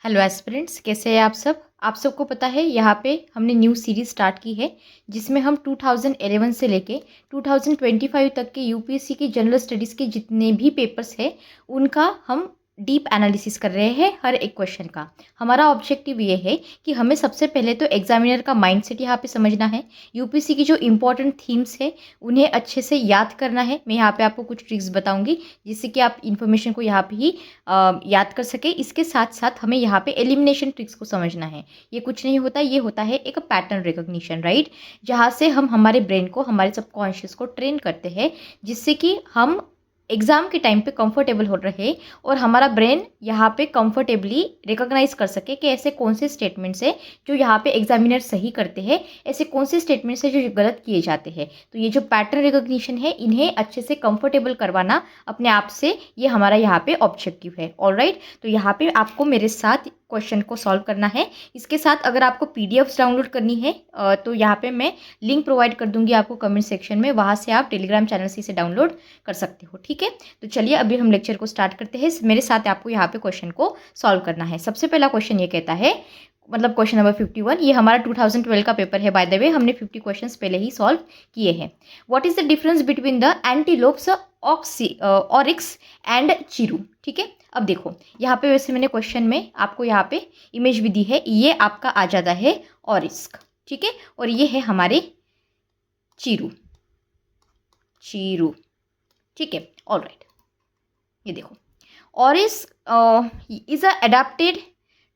Hello aspirants, कैसे हैं आप सब। आप सबको पता है यहाँ पे हमने न्यू सीरीज स्टार्ट की है जिसमें हम 2011 से लेके 2025 तक के यूपीएससी की जनरल स्टडीज़ के जितने भी पेपर्स हैं उनका हम डीप एनालिसिस कर रहे हैं हर एक क्वेश्चन का। हमारा ऑब्जेक्टिव ये है कि हमें सबसे पहले तो एग्जामिनर का माइंडसेट यहाँ पे समझना है। यूपीएससी की जो इंपॉर्टेंट थीम्स है उन्हें अच्छे से याद करना है। मैं यहाँ पे आपको कुछ ट्रिक्स बताऊंगी जिससे कि आप इन्फॉर्मेशन को यहाँ पे ही याद कर सके। इसके साथ साथ हमें यहाँ पे एलिमिनेशन ट्रिक्स को समझना है। ये कुछ नहीं होता, ये होता है एक पैटर्न रिकॉग्निशन, राइट, जहाँ से हम हमारे ब्रेन को, हमारे सबकॉन्शियस को ट्रेन करते हैं जिससे कि हम एग्ज़ाम के टाइम पे कंफर्टेबल हो रहे और हमारा ब्रेन यहाँ पे कंफर्टेबली रिकॉग्नाइज कर सके कि ऐसे कौन से स्टेटमेंट्स है जो यहाँ पे एग्जामिनर सही करते हैं, ऐसे कौन से स्टेटमेंट्स है जो गलत किए जाते हैं। तो ये जो पैटर्न रिकॉग्निशन है इन्हें अच्छे से कंफर्टेबल करवाना अपने आप से, ये हमारा यहाँ पे ऑब्जेक्टिव है। ऑलराइट, तो यहाँ पे आपको मेरे साथ क्वेश्चन को सॉल्व करना है। इसके साथ अगर आपको पीडीएफ्स डाउनलोड करनी है तो यहाँ पे मैं लिंक प्रोवाइड कर दूंगी आपको कमेंट सेक्शन में, वहाँ से आप टेलीग्राम चैनल से इसे डाउनलोड कर सकते हो। ठीक है, तो चलिए अभी हम लेक्चर को स्टार्ट करते हैं। मेरे साथ आपको यहाँ पे क्वेश्चन को सॉल्व करना है। सबसे पहला क्वेश्चन ये कहता है, मतलब क्वेश्चन नंबर 51, ये हमारा 2012 का पेपर है बाय द वे, हमने 50 क्वेश्चंस पहले ही सॉल्व किए हैं। What is the difference between the antelopes oryx and chiru. ठीक है, अब देखो यहाँ पे वैसे मैंने क्वेश्चन में आपको यहाँ पे इमेज भी दी है, ये आपका आ जाता है ऑरिस्क, ठीक है, और ये है हमारे चिरू। चिरू, ठीक है, ऑलराइट। ये देखो, ऑरिस्क is adapted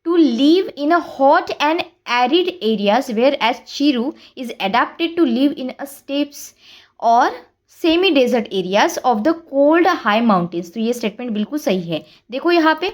to live in a hot and arid areas, whereas chiru is adapted to live in a steppes or semi desert areas of the cold high mountains। तो ये स्टेटमेंट बिल्कुल सही है। देखो यहाँ पे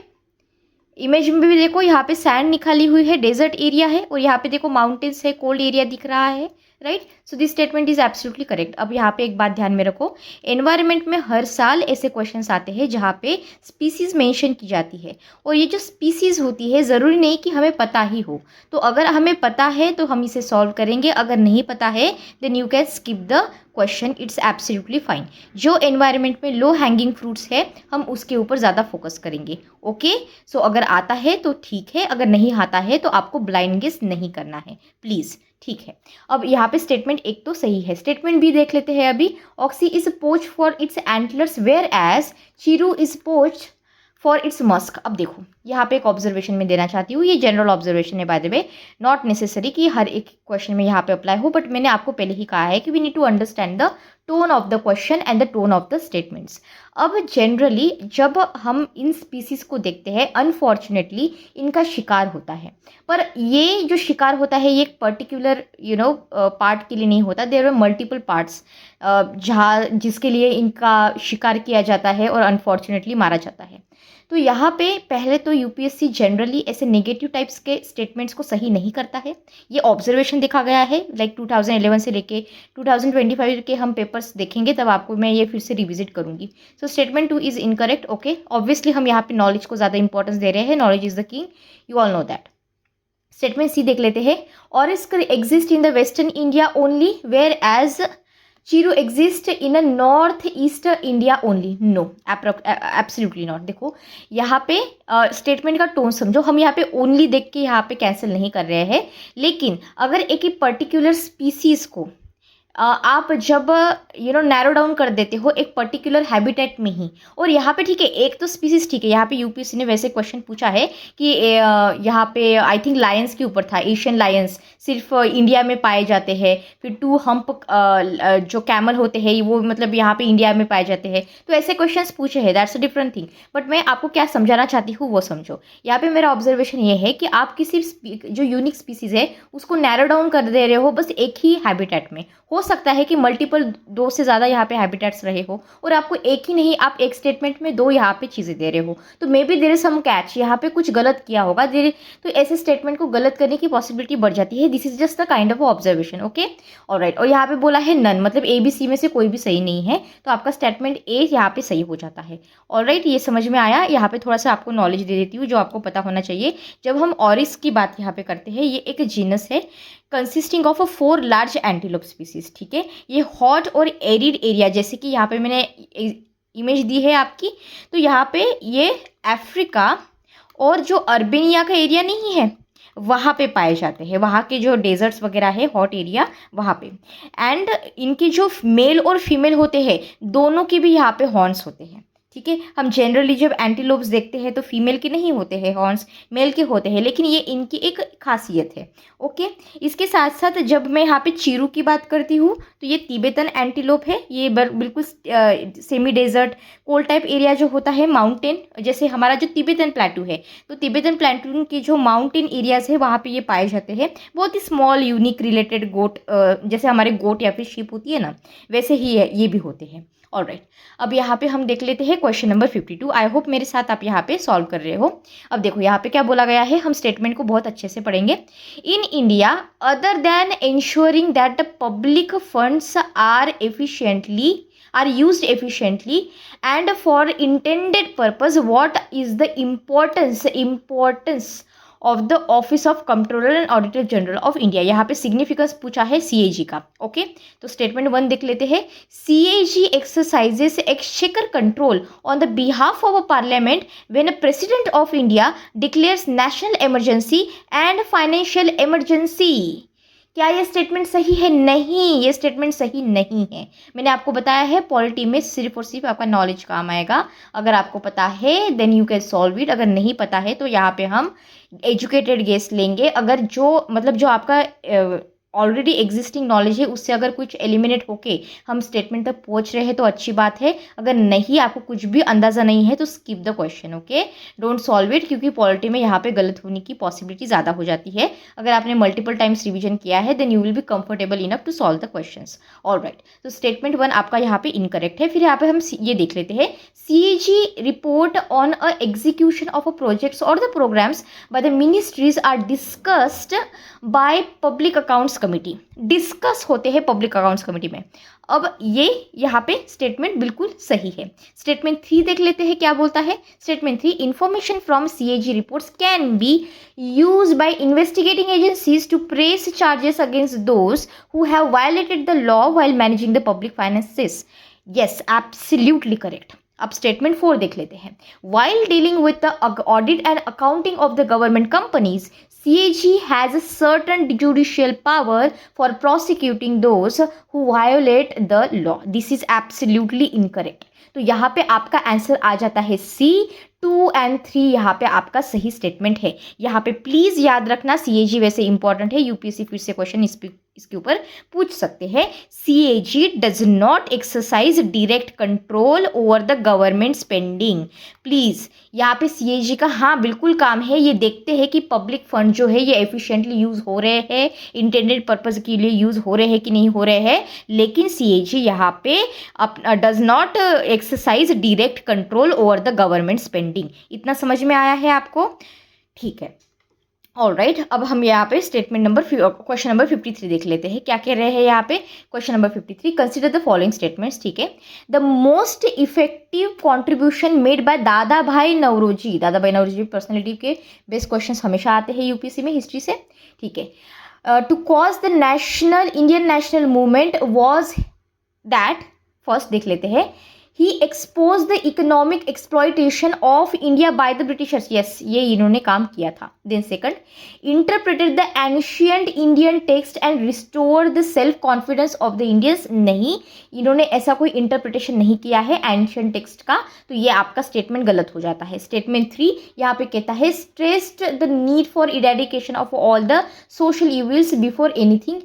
इमेज में भी देखो, यहाँ पे सैंड निकाली हुई है, डेजर्ट एरिया है, और यहाँ पे देखो माउंटेन्स है, कोल्ड एरिया दिख रहा है, right. So this statement is absolutely correct. अब यहाँ पे एक बात ध्यान में रखो, एनवायरनमेंट में हर साल ऐसे क्वेश्चंस आते हैं जहाँ पे स्पीसीज मेंशन की जाती है, और ये जो स्पीसीज होती है ज़रूरी नहीं कि हमें पता ही हो। तो अगर हमें पता है तो हम इसे सॉल्व करेंगे, अगर नहीं पता है then you can skip the question, it's absolutely fine. जो एनवायरनमेंट में लो हैंगिंग फ्रूट्स है हम उसके ऊपर ज़्यादा फोकस करेंगे। ओके, सो अगर आता है तो ठीक है, अगर नहीं आता है तो आपको ब्लाइंड गेस नहीं करना है प्लीज़, ठीक है। अब यहाँ पे स्टेटमेंट एक तो सही है, स्टेटमेंट बी देख लेते हैं अभी। Oryx is poach for its antlers whereas chiru is poach for its musk. अब देखो यहाँ पे एक ऑब्जर्वेशन में देना चाहती हूँ, ये जनरल ऑब्जर्वेशन है by the way, not necessary कि हर एक क्वेश्चन में यहाँ पे अप्लाई हो, बट मैंने आपको पहले ही कहा है कि we need to understand the tone of the question and the tone of the statements. अब जनरली जब हम इन स्पीसीज को देखते हैं, अनफॉर्चुनेटली इनका शिकार होता है, पर ये जो शिकार होता है ये एक पर्टिकुलर पार्ट के लिए नहीं होता, देयर आर मल्टीपल पार्ट्स जहाँ जिसके लिए इनका शिकार किया जाता है और अनफॉर्चुनेटली मारा जाता है। तो यहाँ पे पहले तो यूपीएससी जनरली ऐसे नेगेटिव टाइप्स के स्टेटमेंट्स को सही नहीं करता है। ये ऑब्जर्वेशन देखा गया है, लाइक 2011 से लेके 2025 के हम पेपर्स देखेंगे तब आपको मैं ये फिर से रिविजिट करूंगी। So statement 2 is incorrect. Okay, obviously हम यहाँ पे नॉलेज को ज़्यादा इंपॉर्टेंस दे रहे हैं, knowledge is the king, you all know that. Statement C देख लेते हैं, ऑरिस्क exist in the western India only whereas chiru exist in a north east India only. No, absolutely not. देखो यहाँ पे स्टेटमेंट का टोन समझो, हम यहाँ पे ओनली देख के यहाँ पे कैंसिल नहीं कर रहे हैं, लेकिन अगर एक ही पर्टिकुलर स्पीसीज को आप जब नैरो डाउन कर देते हो एक पर्टिकुलर हैबिटेट में ही, और यहाँ पे ठीक है एक तो स्पीसीज ठीक है, यहाँ पे यूपीएससी ने वैसे क्वेश्चन पूछा है कि यहाँ पे आई थिंक लायंस के ऊपर था, एशियन लायंस सिर्फ इंडिया में पाए जाते हैं, फिर 2 हम्प जो कैमल होते हैं वो मतलब यहाँ पे इंडिया में पाए जाते हैं, तो ऐसे क्वेश्चंस पूछे हैं, that's a different thing. But मैं आपको क्या समझाना चाहती हूँ वो समझो। यहाँ पे मेरा ऑब्जर्वेशन ये है कि आप किसी जो यूनिक स्पीसीज है उसको नैरो डाउन कर दे रहे हो बस एक ही हैबिटेट में। हो सकता है कि मल्टीपल 2 से ज़्यादा यहाँ पे हैबिटेट्स रहे हो और आपको एक ही नहीं, आप एक स्टेटमेंट में 2 यहाँ पे चीज़ें दे रहे हो, तो maybe there is some catch, यहाँ पे कुछ गलत किया होगा, तो ऐसे स्टेटमेंट को गलत करने की पॉसिबिलिटी बढ़ जाती है। This is just the kind of observation. Okay, alright. और यहाँ पे बोला है नन, मतलब ए बी सी में से कोई भी सही नहीं है, तो आपका स्टेटमेंट ए यहाँ पे सही हो जाता है। ऑलराइट, ये समझ में आया। यहाँ पे थोड़ा सा आपको नॉलेज दे देती हूँ जो आपको पता होना चाहिए। जब हम ऑरिस की बात यहाँ पे करते हैं, ये एक जीनस है consisting of 4 large antelope species, ठीक है। ये हॉट और एरिड एरिया, जैसे कि यहाँ पे मैंने इमेज दी है आपकी, तो यहाँ पे ये अफ्रीका और जो अर्बेनिया का एरिया नहीं है वहाँ पे पाए जाते हैं, वहाँ के जो डेजर्ट्स वगैरह है, हॉट एरिया, वहाँ पे। एंड इनके जो मेल और फीमेल होते हैं दोनों के भी यहाँ पे हॉर्न्स होते हैं, ठीक है। हम जनरली जब एंटीलोप्स देखते हैं तो फीमेल के नहीं होते हैं हॉर्न्स, मेल के होते हैं, लेकिन ये इनकी एक खासियत है। ओके, इसके साथ साथ जब मैं यहाँ पे चीरू की बात करती हूँ तो ये तिब्बतन एंटीलोप है। ये बिल्कुल semi desert cold type area जो होता है, माउंटेन, जैसे हमारा जो तिब्बतन प्लेटू है, तो तिब्बतन प्लेटू के जो माउंटेन एरियाज है वहाँ पे ये पाए जाते हैं। बहुत ही स्मॉल यूनिक रिलेटेड गोट, जैसे हमारे गोट या फिर शीप होती है ना, वैसे ही है, ये भी होते हैं। ऑलराइट, अब यहाँ पे हम देख लेते हैं क्वेश्चन नंबर 52। आई होप मेरे साथ आप यहाँ पे सॉल्व कर रहे हो। अब देखो यहाँ पे क्या बोला गया है, हम स्टेटमेंट को बहुत अच्छे से पढ़ेंगे। In India, other than ensuring that the public funds are used efficiently and for intended purpose, what is the importance of the office of comptroller and auditor general of India। यहाँ पे significance पूछा है CAG का। Okay, तो statement 1 देख लेते हैं। CAG exercises exchequer control on the behalf of a parliament when a president of India declares national emergency and financial emergency। क्या ये स्टेटमेंट सही है? नहीं, ये स्टेटमेंट सही नहीं है। मैंने आपको बताया है पॉलिटी में सिर्फ और सिर्फ आपका नॉलेज काम आएगा। अगर आपको पता है then you can solve it, अगर नहीं पता है तो यहाँ पे हम एजुकेटेड गेस लेंगे। अगर जो मतलब जो आपका ऑलरेडी एग्जिस्टिंग नॉलेज है उससे अगर कुछ एलिमिनेट होके हम स्टेटमेंट तक पहुंच रहे हैं तो अच्छी बात है। अगर नहीं, आपको कुछ भी अंदाज़ा नहीं है तो skip the question. Okay, don't solve it, क्योंकि पॉलिटी में यहाँ पे गलत होने की पॉसिबिलिटी ज़्यादा हो जाती है। अगर आपने मल्टीपल टाइम्स रिविजन किया है then you will be comfortable enough to solve the questions. Alright, तो स्टेटमेंट 1 आपका यहाँ पे इनकरेक्ट है। फिर यहाँ पे हम ये देख लेते हैं, CAG report on a execution of a projects or the programs by the ministries are discussed by public accounts committee। Discuss होते हैं पब्लिक अकाउंट्स कमेटी में। अब ये यहाँ पे स्टेटमेंट बिल्कुल सही है। स्टेटमेंट 3 देख लेते हैं क्या बोलता है। Statement 3, information from CAG reports can be use by investigating agencies to press charges against those who have violated the law while managing the public finances. Yes, absolutely correct. अब स्टेटमेंट 4 देख लेते हैं। While dealing with the audit and accounting of the government companies, CAG has a certain judicial power for prosecuting those who violate the law। This is absolutely incorrect। तो यहाँ पे आपका answer आ जाता है C। 2 and 3 यहाँ पे आपका सही स्टेटमेंट है। यहाँ पे प्लीज याद रखना, CAG वैसे इंपॉर्टेंट है, यूपीएससी फिर से क्वेश्चन इसके ऊपर पूछ सकते हैं। CAG does not exercise direct control over the government spending. Please यहाँ पे CAG का हाँ बिल्कुल काम है, ये देखते हैं कि पब्लिक फंड जो है ये एफिशिएंटली यूज हो रहे हैं, इंटेंडेड पर्पज के लिए यूज हो रहे हैं कि नहीं हो रहे हैं। लेकिन CAG यहाँ पे does not exercise direct control over the government spending. इतना समझ में आया है आपको? ठीक है, ऑलराइट। अब हम यहाँ पे क्वेश्चन नंबर 53 देख लेते हैं क्या कह रहे हैं यहाँ पे। Question number 53, consider the following statements. ठीक है, the most effective contribution made by Dadabhai Naoroji. Dadabhai Naoroji personality के बेस्ट क्वेश्चन हमेशा आते हैं यूपीएससी में हिस्ट्री से। ठीक है, to cause the Indian national movement was that, first देख लेते हैं, he exposed the economic exploitation of India by the Britishers। yes, ये इन्होंने काम किया था। then second, interpreted the ancient Indian text and restored the self confidence of the Indians। नहीं, इन्होंने ऐसा कोई इंटरप्रिटेशन नहीं किया है एंशियंट टेक्स्ट का, तो ये आपका स्टेटमेंट गलत हो जाता है। स्टेटमेंट 3 यहाँ पे कहता है, stressed the need for eradication of all the social evils before anything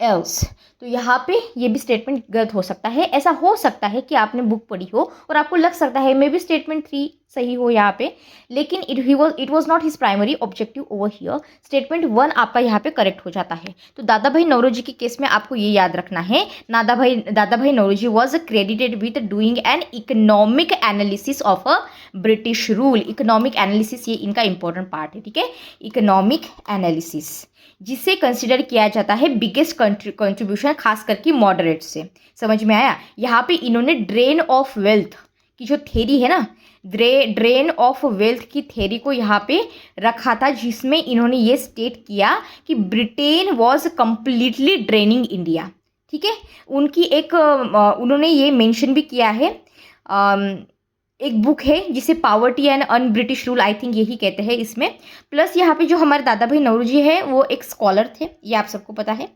else। तो यहाँ पे ये भी स्टेटमेंट गलत हो सकता है। ऐसा हो सकता है कि आपने बुक पढ़ी हो और आपको लग सकता है मे बी स्टेटमेंट 3 सही हो यहाँ पे, लेकिन it was not his primary objective over here. Statement 1 आपका यहाँ पे करेक्ट हो जाता है। तो दादा भाई नौरोजी के केस में आपको ये याद रखना है, Dadabhai Naoroji was credited with doing an economic analysis of a British rule. Economic analysis ये इनका इंपॉर्टेंट पार्ट है। ठीक है, इकोनॉमिक एनालिसिस जिसे कंसिडर किया जाता है बिगेस्ट कंट्रीब्यूशन, खास करके मॉडरेट से। समझ में आया? यहाँ पे इन्होंने ड्रेन ऑफ वेल्थ की जो थेरी है ना, ड्रेन ऑफ वेल्थ की थेरी को यहाँ पे रखा था, जिसमें इन्होंने ये स्टेट किया कि Britain was completely draining India. ठीक है, उनकी एक उन्होंने ये मेंशन भी किया है एक बुक है जिसे poverty and un British rule, I think यही कहते हैं इसमें। प्लस यहाँ पे जो हमारे दादा भाई नौरोजी है वो एक स्कॉलर थे, ये आप सबको पता है।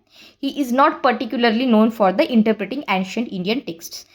He is not particularly known for the interpreting ancient Indian text.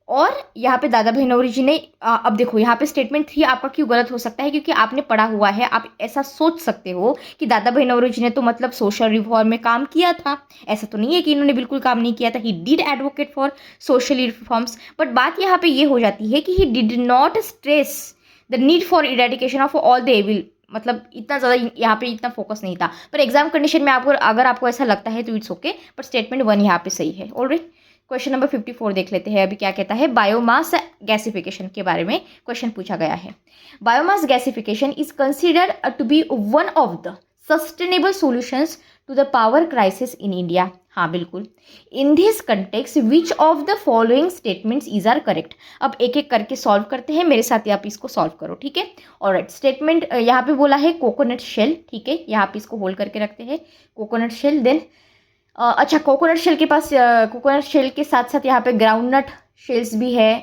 और यहाँ पे दादा भाई नौरोजी ने अब देखो यहाँ पे स्टेटमेंट 3 आपका क्यों गलत हो सकता है, क्योंकि आपने पढ़ा हुआ है, आप ऐसा सोच सकते हो कि दादा भाई नौरोजी ने तो मतलब सोशल रिफॉर्म में काम किया था। ऐसा तो नहीं है कि इन्होंने बिल्कुल काम नहीं किया था, he did advocate for social reforms, but बात यहाँ पे ये हो जाती है कि he did not stress the need for eradication of all the evil, मतलब इतना ज़्यादा यहाँ पे इतना फोकस नहीं था। पर एग्जाम कंडीशन में आपको अगर आपको ऐसा लगता है तो इट्स ओके, बट स्टेटमेंट 1 यहाँ पे सही है। ऑलराइट, क्वेश्चन नंबर 54 देख लेते हैं अभी क्या कहता है। बायोमास गैसिफिकेशन के बारे में क्वेश्चन पूछा गया है। Biomass gasification is considered to be one of the sustainable solutions to the power crisis in India. हाँ बिल्कुल। In this context which of the following statements is are correct. अब एक एक करके सॉल्व करते हैं, मेरे साथ आप इसको सॉल्व करो, ठीक है। ऑलराइट, स्टेटमेंट यहाँ पे बोला है कोकोनट शेल, ठीक है, यहाँ पे इसको होल्ड करके रखते हैं कोकोनट शेल। देन अच्छा, कोकोनट शेल के पास कोकोनट शेल के साथ साथ यहाँ पे ग्राउंडनट शेल्स भी है,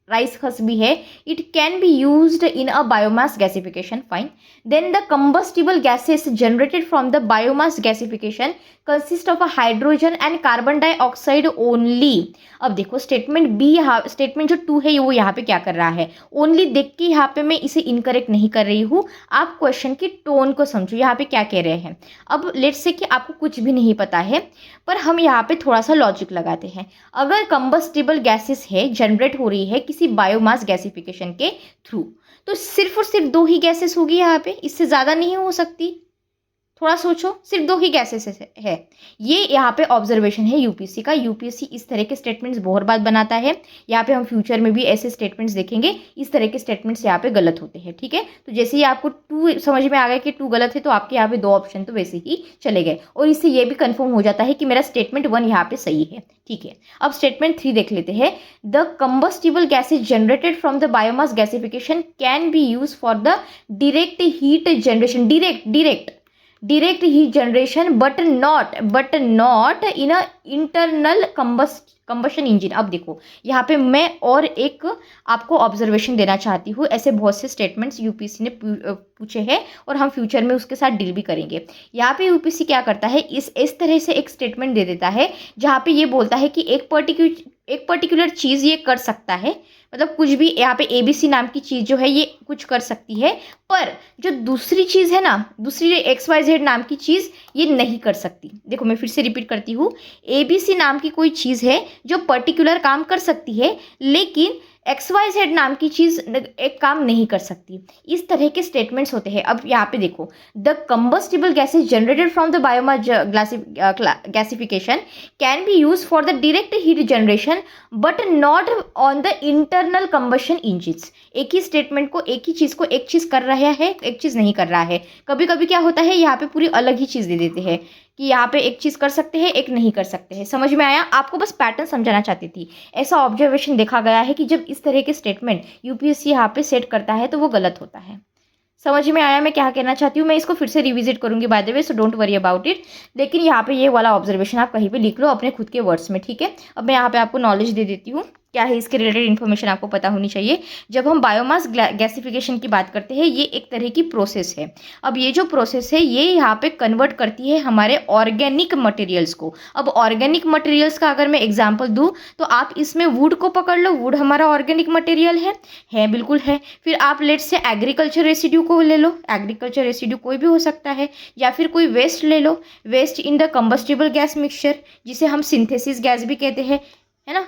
राइस हस्क भी है। It can be used in a biomass gasification, fine. Then the combustible gases generated from the biomass gasification consist of a hydrogen and carbon dioxide only. अब देखो स्टेटमेंट बी, यहाँ statement जो 2 है वो यहाँ पे क्या कर रहा है, ओनली देख के यहाँ पे मैं इसे इनकरेक्ट नहीं कर रही हूँ। आप क्वेश्चन की टोन को समझो, यहाँ पे क्या कह रहे हैं। अब लेट्स से कि आपको कुछ भी नहीं पता है, पर हम यहाँ पे थोड़ा सा लॉजिक लगाते हैं। अगर कंबस्टिबल गैसेस है जनरेट हो रही है किसी बायोमास गैसिफिकेशन के थ्रू, तो सिर्फ और सिर्फ 2 ही गैसेस होगी यहाँ पे, इससे ज़्यादा नहीं हो सकती। थोड़ा सोचो, सिर्फ 2 ही गैसेस है। ये यहाँ पे ऑब्जर्वेशन है यूपीएससी का। यूपीएससी इस तरह के स्टेटमेंट्स बहुत बार बनाता है। यहाँ पे हम फ्यूचर में भी ऐसे स्टेटमेंट्स देखेंगे, इस तरह के स्टेटमेंट्स यहाँ पे गलत होते हैं, ठीक है। तो जैसे ही आपको 2 समझ में आ गया कि 2 गलत है, तो आपके यहाँ पे 2 ऑप्शन तो वैसे ही चले गए, और इससे ये भी कंफर्म हो जाता है कि मेरा स्टेटमेंट 1 यहाँ पे सही है, ठीक है। अब स्टेटमेंट 3 देख लेते हैं। The combustible gases generated from the biomass gasification can be use for the direct heat generation, direct heat generation but not in a internal combustion engine। अब देखो यहाँ पे मैं और एक आपको ऑब्जर्वेशन देना चाहती हूँ। ऐसे बहुत से स्टेटमेंट्स यूपीएससी ने पूछे हैं और हम फ्यूचर में उसके साथ डील भी करेंगे। यहाँ पे यूपीएससी क्या करता है, इस तरह से एक स्टेटमेंट दे देता है जहाँ पे ये बोलता है कि एक पर्टिकुलर चीज़ ये कर सकता है, मतलब कुछ भी, यहाँ पे एबीसी नाम की चीज़ जो है ये कुछ कर सकती है, पर जो दूसरी चीज़ है ना, दूसरी XYZ नाम की चीज़ ये नहीं कर सकती। देखो मैं फिर से रिपीट करती हूँ, एबीसी नाम की कोई चीज़ है जो पर्टिकुलर काम कर सकती है, लेकिन XYZ नाम की चीज़ एक काम नहीं कर सकती। इस तरह के स्टेटमेंट्स होते हैं। अब यहाँ पे देखो, the combustible gases generated from the biomass gasification can be use for the direct heat generation but not on the internal combustion engines. एक ही स्टेटमेंट को, एक ही चीज़ को एक चीज़ कर रहा है, एक चीज़ नहीं कर रहा है। कभी कभी क्या होता है, यहाँ पे पूरी अलग ही चीज़ दे देते हैं कि यहाँ पे एक चीज़ कर सकते हैं, एक नहीं कर सकते हैं। समझ में आया? आपको बस पैटर्न समझाना चाहती थी। ऐसा ऑब्जर्वेशन देखा गया है कि जब इस तरह के स्टेटमेंट यूपीएससी यहाँ पे सेट करता है तो वो गलत होता है। समझ में आया मैं क्या कहना चाहती हूँ? मैं इसको फिर से रिविजिट करूंगी by the way, so don't worry about it. लेकिन यहाँ पे ये वाला ऑब्जर्वेशन आप कहीं पे लिख लो अपने खुद के वर्ड्स में, ठीक है। अब मैं यहाँ पे आपको नॉलेज दे देती हूँ, क्या है इसके रिलेटेड इन्फॉर्मेशन आपको पता होनी चाहिए। जब हम बायोमास गैसिफिकेशन की बात करते हैं, ये एक तरह की प्रोसेस है। अब ये जो प्रोसेस है ये यहाँ पे कन्वर्ट करती है हमारे ऑर्गेनिक मटेरियल्स को। अब ऑर्गेनिक मटेरियल्स का अगर मैं एग्जांपल दूँ तो आप इसमें वुड को पकड़ लो, वुड हमारा ऑर्गेनिक मटेरियल है, बिल्कुल है। फिर आप लेट से एग्रीकल्चर रेसिड्यू को ले लो, एग्रीकल्चर रेसिड्यू कोई भी हो सकता है, या फिर कोई वेस्ट ले लो, waste in the combustible gas mixture, जिसे हम सिंथेसिस गैस भी कहते हैं, है ना,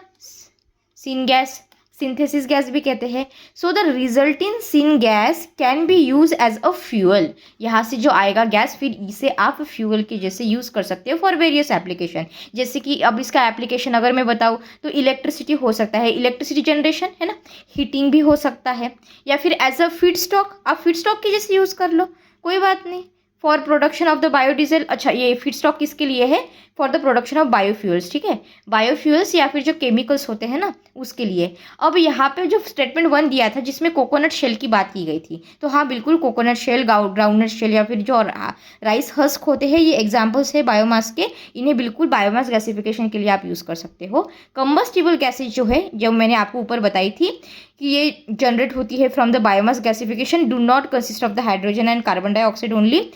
सिंथेसिस गैस भी कहते हैं। So the resulting syn gas can be use as a fuel. यहाँ से जो आएगा गैस, फिर इसे आप फ्यूअल के जैसे यूज़ कर सकते हो फॉर वेरियस एप्लीकेशन। जैसे कि अब इसका एप्लीकेशन अगर मैं बताऊँ तो इलेक्ट्रिसिटी हो सकता है, इलेक्ट्रिसिटी जनरेशन, है ना, हीटिंग भी हो सकता है, या फिर एज अ फीड स्टॉक, आप फीड स्टॉक के जैसे यूज़ कर लो, कोई बात नहीं, for production of the biodiesel, अच्छा ये फीड स्टॉक किसके लिए है, for the production of biofuels, ठीक है, बायोफ्यूल्स या फिर जो केमिकल्स होते हैं ना उसके लिए। अब यहाँ पे जो स्टेटमेंट 1 दिया था जिसमें कोकोनट शेल की बात की गई थी, तो हाँ बिल्कुल कोकोनट शेल, ग्राउंडनट शेल या फिर जो राइस हस्क होते हैं, ये एग्जाम्पल्स है बायोमास के, इन्हें बिल्कुल बायोमास गैसिफिकेशन के लिए आप यूज़ कर सकते हो। कंबस्टिबल गैसेज जो है, जो मैंने आपको ऊपर बताई थी कि ये जनरेट होती है from the biomass gasification, do not consist of the hydrogen and carbon dioxide only,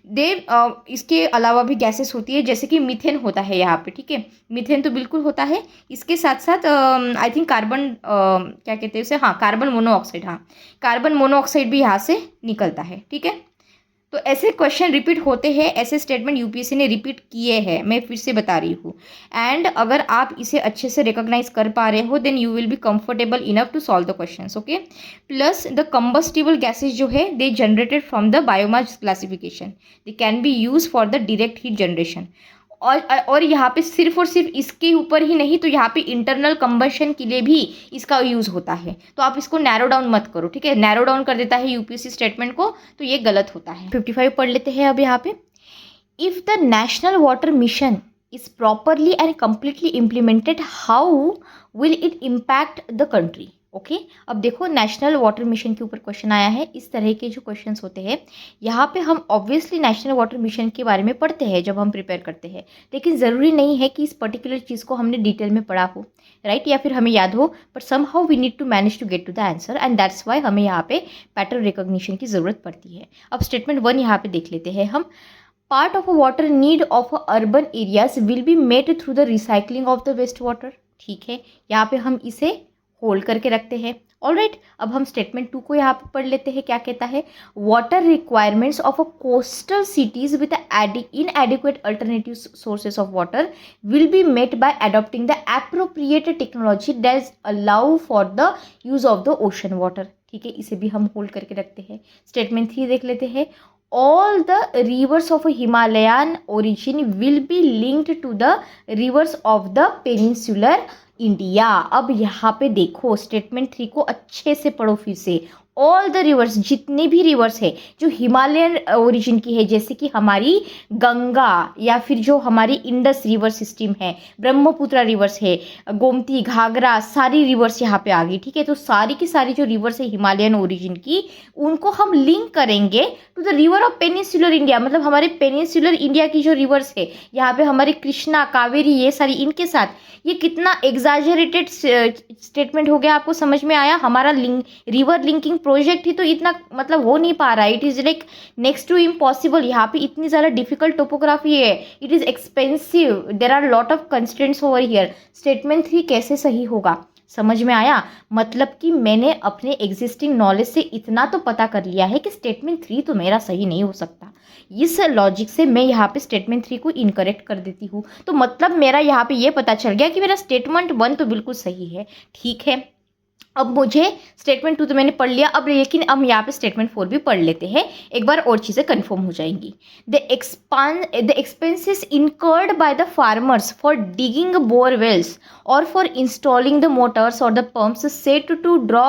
they इसके अलावा भी गैसेस होती है जैसे कि मीथेन होता है यहाँ पे, ठीक है, मीथेन तो बिल्कुल होता है, इसके साथ साथ आई थिंक कार्बन क्या कहते हैं उसे, हाँ कार्बन मोनोऑक्साइड, हाँ कार्बन मोनोऑक्साइड भी यहाँ से निकलता है, ठीक है। तो ऐसे क्वेश्चन रिपीट होते हैं, ऐसे स्टेटमेंट यूपीएससी ने रिपीट किए हैं, मैं फिर से बता रही हूँ। एंड अगर आप इसे अच्छे से रिकॉग्नाइज कर पा रहे हो then you will be comfortable enough to solve the questions, okay. Plus the combustible gases जो है they generated from the biomass classification, they can be use for the direct heat generation. और यहाँ पे सिर्फ और सिर्फ इसके ऊपर ही नहीं, तो यहाँ पे इंटरनल कंबशन के लिए भी इसका यूज़ होता है, तो आप इसको नैरो डाउन मत करो, ठीक है, नैरो डाउन कर देता है यूपीएससी स्टेटमेंट को, तो ये गलत होता है। 55 पढ़ लेते हैं अब यहाँ पे, if the national water mission is properly and completely implemented how will it impact the country, okay. अब देखो नेशनल वाटर मिशन के ऊपर क्वेश्चन आया है, इस तरह के जो क्वेश्चंस होते हैं यहाँ पे हम ऑब्वियसली नेशनल वाटर मिशन के बारे में पढ़ते हैं जब हम प्रिपेयर करते हैं, लेकिन ज़रूरी नहीं है कि इस पर्टिकुलर चीज़ को हमने डिटेल में पढ़ा हो, राइट, या फिर हमें याद हो, but somehow we need to manage to get to the answer and that's why हमें यहाँ पे पैटर्न रिकॉग्निशन की ज़रूरत पड़ती है। अब स्टेटमेंट 1 यहाँ पे देख लेते हैं हम, part of a water need of a urban areas will be made through the recycling of the waste water, ठीक है, यहाँ पे हम इसे होल्ड करके रखते हैं। ऑलराइट, अब हम स्टेटमेंट 2 को यहाँ पे पढ़ लेते हैं, क्या कहता है, water requirements of a coastal cities with inadequate alternative sources of water will be met by adopting the appropriate technology that allow for the use of the ocean water, ठीक है, इसे भी हम होल्ड करके रखते हैं। स्टेटमेंट 3 देख लेते हैं, all the rivers of Himalayan origin will be linked to the rivers of the peninsular India. अब यहाँ पे देखो स्टेटमेंट 3 को अच्छे से पढ़ो फिर से, ऑल द रिवर्स, जितने भी रिवर्स है जो हिमालयन ओरिजिन की है, जैसे कि हमारी गंगा या फिर जो हमारी इंडस रिवर सिस्टम है, ब्रह्मपुत्र रिवर्स है, गोमती, घाघरा, सारी रिवर्स यहाँ पे आ गई, ठीक है। तो सारी की सारी जो रिवर्स है हिमालयन ओरिजिन की, उनको हम लिंक करेंगे to the river of peninsular India, मतलब हमारे पेनिनसुलर इंडिया की जो रिवर्स है यहाँ पे हमारी कृष्णा, कावेरी, ये सारी इनके साथ, ये कितना एग्जाजरेटेड स्टेटमेंट हो गया, आपको समझ में आया। हमारा रिवर लिंकिंग प्रोजेक्ट ही तो इतना मतलब हो नहीं पा रहा है, it is like next to impossible. यहाँ पे इतनी ज़्यादा डिफिकल्ट टोपोग्राफी है, it is expensive, there are lot of constraints over here. Statement 3 कैसे सही होगा, समझ में आया, मतलब कि मैंने अपने एग्जिस्टिंग नॉलेज से इतना तो पता कर लिया है कि स्टेटमेंट 3 तो मेरा सही नहीं हो सकता। इस लॉजिक से मैं यहाँ पे स्टेटमेंट 3 को इनकरेक्ट कर देती हूँ, तो मतलब मेरा यहाँ पे ये पता चल गया कि मेरा स्टेटमेंट 1 तो बिल्कुल सही है, ठीक है। अब मुझे स्टेटमेंट 2 तो मैंने पढ़ लिया, अब लेकिन अब यहाँ पे स्टेटमेंट 4 भी पढ़ लेते हैं, एक बार और चीज़ें कंफर्म हो जाएंगी। The expenses incurred by the farmers for digging borewells और फॉर इंस्टॉलिंग द मोटर्स और the pumps set to draw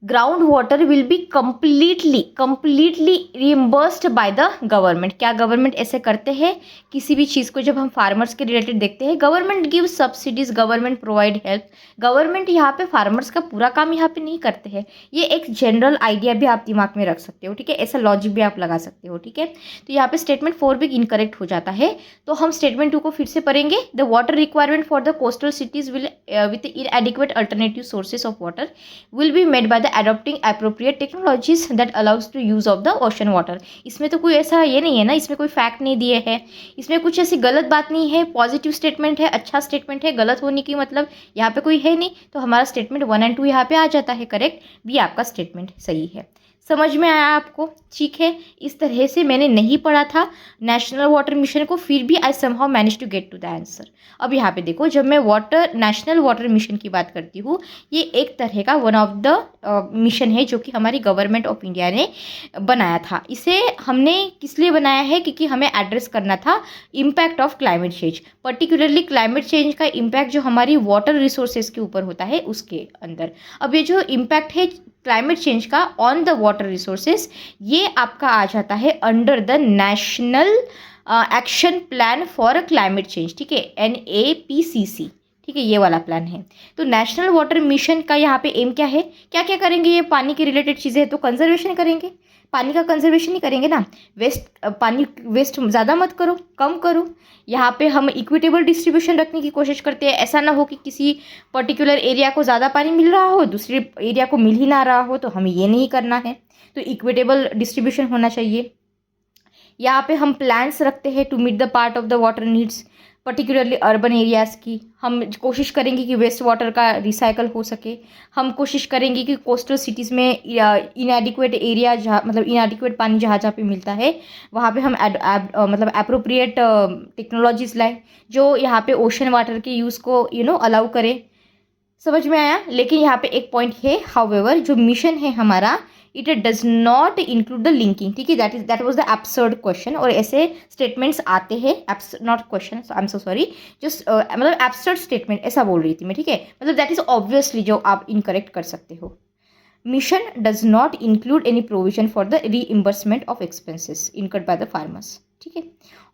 ground water will be completely reimbursed by the government. क्या गवर्नमेंट ऐसे करते हैं, किसी भी चीज़ को जब हम फार्मर्स के रिलेटेड देखते हैं, government give subsidies, government provide help, government यहाँ पे फार्मर्स का पूरा काम यहाँ पे नहीं करते हैं। ये एक जनरल आइडिया भी आप दिमाग में रख सकते हो, ठीक है, ऐसा लॉजिक भी आप लगा सकते हो, ठीक है। तो यहाँ पे स्टेटमेंट 4 भी इनकरेक्ट हो जाता है, तो हम स्टेटमेंट 2 को फिर से पढ़ेंगे। The water requirement for the coastal cities will with inadequate alternative sources of water will be met by the adopting appropriate technologies that allows to use of the ocean water। इसमें तो कोई ऐसा ये नहीं है ना, इसमें कोई फैक्ट नहीं दिए है, इसमें कुछ ऐसी गलत बात नहीं है, पॉजिटिव स्टेटमेंट है, अच्छा स्टेटमेंट है, गलत होने की मतलब यहाँ पे कोई है नहीं, तो हमारा स्टेटमेंट 1 और 2 यहाँ पे आ जाता है करेक्ट, भी आपका स्टेटमेंट सही है। समझ में आया आपको, ठीक है। इस तरह से मैंने नहीं पढ़ा था नेशनल वाटर मिशन को, फिर भी I somehow manage to get to the answer. अब यहाँ पे देखो, जब मैं नेशनल वाटर मिशन की बात करती हूँ, ये एक तरह का वन ऑफ द मिशन है जो कि हमारी गवर्नमेंट ऑफ इंडिया ने बनाया था। इसे हमने किस लिए बनाया है, क्योंकि हमें एड्रेस करना था impact of climate change, particularly climate change का इम्पैक्ट जो हमारी वाटर रिसोर्सेज के ऊपर होता है उसके अंदर। अब ये जो इम्पैक्ट है क्लाइमेट चेंज का ऑन द वाटर रिसोर्सेज, ये आपका आ जाता है under the national action plan for climate change, ठीक है, NAPCC, ठीक है, ये वाला प्लान है। तो नेशनल वाटर मिशन का यहाँ पे एम क्या है, क्या क्या करेंगे, ये पानी के रिलेटेड चीज़ें हैं तो कंजर्वेशन करेंगे, पानी का कंजर्वेशन ही करेंगे ना, पानी वेस्ट ज़्यादा मत करो, कम करो। यहाँ पे हम इक्विटेबल डिस्ट्रीब्यूशन रखने की कोशिश करते हैं, ऐसा ना हो कि किसी पर्टिकुलर एरिया को ज़्यादा पानी मिल रहा हो, दूसरे एरिया को मिल ही ना रहा हो, तो हमें ये नहीं करना है। तो इक्विटेबल डिस्ट्रीब्यूशन होना चाहिए। यहाँ पे हम प्लान्स रखते हैं to meet the part of the water needs, particularly urban areas की। हम कोशिश करेंगे कि वेस्ट वाटर का रिसाइकल हो सके। हम कोशिश करेंगे कि कोस्टल सिटीज़ में इनएडिक्वेट एरिया जहाँ मतलब इनएडिक्वेट पानी जहाँ जहाँ पे मिलता है वहाँ पे हम मतलब अप्रोप्रिएट टेक्नोलॉजीज लाएं जो यहाँ पे ओशन वाटर के यूज़ को अलाउ करे। समझ में आया? लेकिन यहाँ पे एक पॉइंट है, हाउएवर जो मिशन है हमारा, it does not include the linking, ठीक है, that was the absurd question. और ऐसे स्टेटमेंट्स आते हैं, not question, I am so sorry, just मतलब एब्सर्ड स्टेटमेंट ऐसा बोल रही थी मैं, ठीक है, मतलब दैट इज ऑब्वियसली जो आप इनकरेक्ट कर सकते हो। Mission does not include any provision for the reimbursement of expenses incurred by the farmers, ठीक है।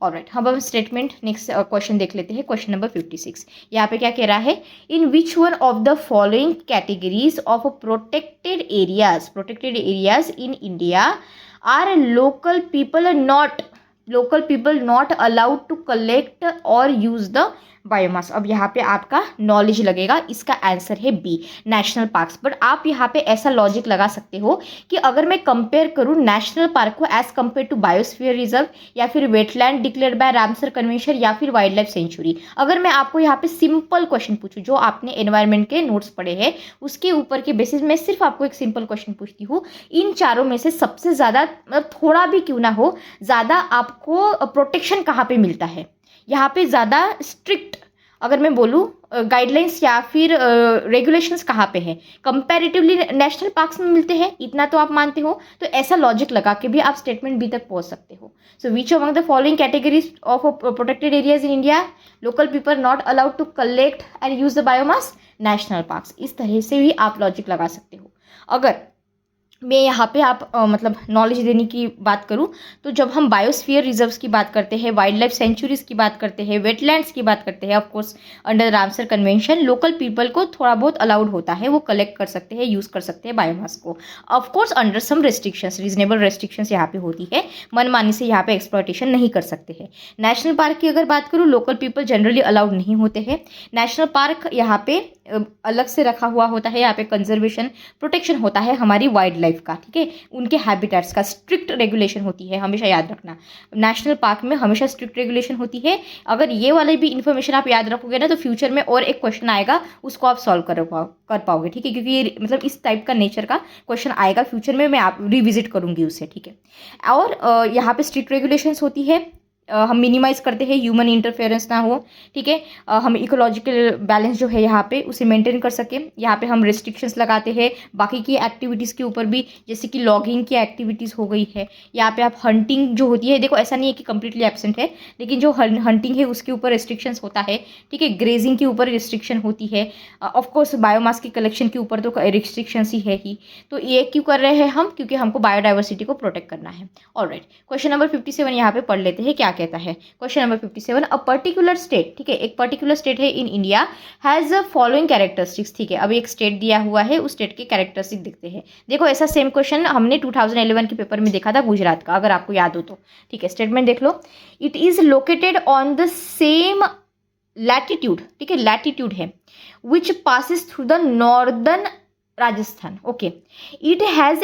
ऑलराइट, हम स्टेटमेंट नेक्स्ट क्वेश्चन देख लेते हैं, क्वेश्चन नंबर 56। यहाँ पे क्या कह रहा है, in which one of the following categories of protected areas in India are local people not allowed to collect or use the biomass. अब यहाँ पे आपका नॉलेज लगेगा, इसका आंसर है बी, नेशनल पार्क्स। बट आप यहाँ पे ऐसा लॉजिक लगा सकते हो कि अगर मैं कंपेयर करूँ नेशनल पार्क को as compare to biosphere reserve या फिर wetland declared by Ramsar convention या फिर वाइल्ड लाइफ सेंचुरी, अगर मैं आपको यहाँ पे सिंपल क्वेश्चन पूछूँ जो आपने एनवायरमेंट के नोट्स पढ़े हैं उसके ऊपर के बेसिस में सिर्फ आपको एक सिंपल क्वेश्चन पूछती हूँ, इन चारों में से सबसे ज़्यादा मतलब थोड़ा भी क्यों ना हो, ज़्यादा आपको प्रोटेक्शन कहाँ पे मिलता है, यहाँ पे ज़्यादा स्ट्रिक्ट अगर मैं बोलूँ गाइडलाइंस या फिर रेगुलेशंस कहाँ पे है, कंपैरेटिवली नेशनल पार्क्स में मिलते हैं, इतना तो आप मानते हो। तो ऐसा लॉजिक लगा के भी आप स्टेटमेंट बी तक पहुँच सकते हो। So which among the following categories of protected areas in India, local people not allowed to collect and use the biomass, national parks. इस तरह से भी आप लॉजिक लगा सकते हो। अगर मैं यहाँ पे आप मतलब नॉलेज देने की बात करूँ तो जब हम बायोस्फीयर रिजर्व्स की बात करते हैं, वाइल्ड लाइफ सेंचुरीज की बात करते हैं, वेटलैंड्स की बात करते हैं, of course under Ramsar convention local people को थोड़ा बहुत अलाउड होता है, वो कलेक्ट कर सकते हैं, यूज़ कर सकते हैं बायोमास को, of course under some restrictions, reasonable restrictions यहाँ पे होती है, मनमानी से यहाँ पे एक्सप्लॉयटेशन नहीं कर सकते हैं। नेशनल पार्क की अगर बात करूँ, लोकल पीपल जनरली अलाउड नहीं होते हैं। नेशनल पार्क यहाँ पे अलग से रखा हुआ होता है, यहाँ पे कंजर्वेशन प्रोटेक्शन होता है हमारी वाइल्ड लाइफ का, ठीक है, उनके हैबिटेट्स का स्ट्रिक्ट रेगुलेशन होती है, हमेशा याद रखना। नेशनल पार्क में हमेशा स्ट्रिक्ट रेगुलेशन होती है। अगर ये वाली भी इन्फॉर्मेशन आप याद रखोगे ना तो फ्यूचर में और एक क्वेश्चन आएगा, उसको आप सॉल्व कर पाओगे, ठीक है, क्योंकि ये मतलब इस टाइप का नेचर का क्वेश्चन आएगा फ्यूचर में, मैं आप रिविजिट करूँगी उससे, ठीक है। और यहाँ पे स्ट्रिक्ट रेगुलेशंस होती है, हम मिनिमाइज करते हैं, ह्यूमन इंटरफेरेंस ना हो, ठीक है, हम इकोलॉजिकल बैलेंस जो है यहाँ पे उसे मेंटेन कर सकें। यहाँ पे हम रेस्ट्रिक्शंस लगाते हैं बाकी की एक्टिविटीज़ के ऊपर भी, जैसे कि लॉगिंग की एक्टिविटीज़ हो गई है, यहाँ पे आप हंटिंग जो होती है, देखो ऐसा नहीं है कि कम्प्लीटली एब्सेंट है, लेकिन जो हंटिंग है उसके ऊपर रेस्ट्रिक्शंस होता है, ठीक है, ग्रेजिंग के ऊपर रिस्ट्रिक्शन होती है, ऑफकोर्स बायोमास की कलेक्शन के ऊपर तो रिस्ट्रिक्शंस ही है ही। तो ये क्यों कर रहे हैं हम, क्योंकि हमको बायोडाइवर्सिटी को प्रोटेक्ट करना है। ऑलराइट, क्वेश्चन नंबर 57 यहाँ पे पढ़ लेते हैं, क्या कहता है question number 57, a particular state, ठीक है, एक पर्टिकुलर स्टेट है in India has a following characteristics, ठीक है, अब एक स्टेट दिया हुआ है, उस स्टेट के कैरेक्टरिस्टिक दिखते हैं। देखो ऐसा सेम क्वेश्चन हमने 2011 के पेपर में देखा था, गुजरात का, अगर आपको याद हो तो, ठीक है, स्टेटमेंट देख लो, it is located on the same latitude, ठीक है, लैटिट्यूड है, which passes through the northern Rajasthan, okay. It has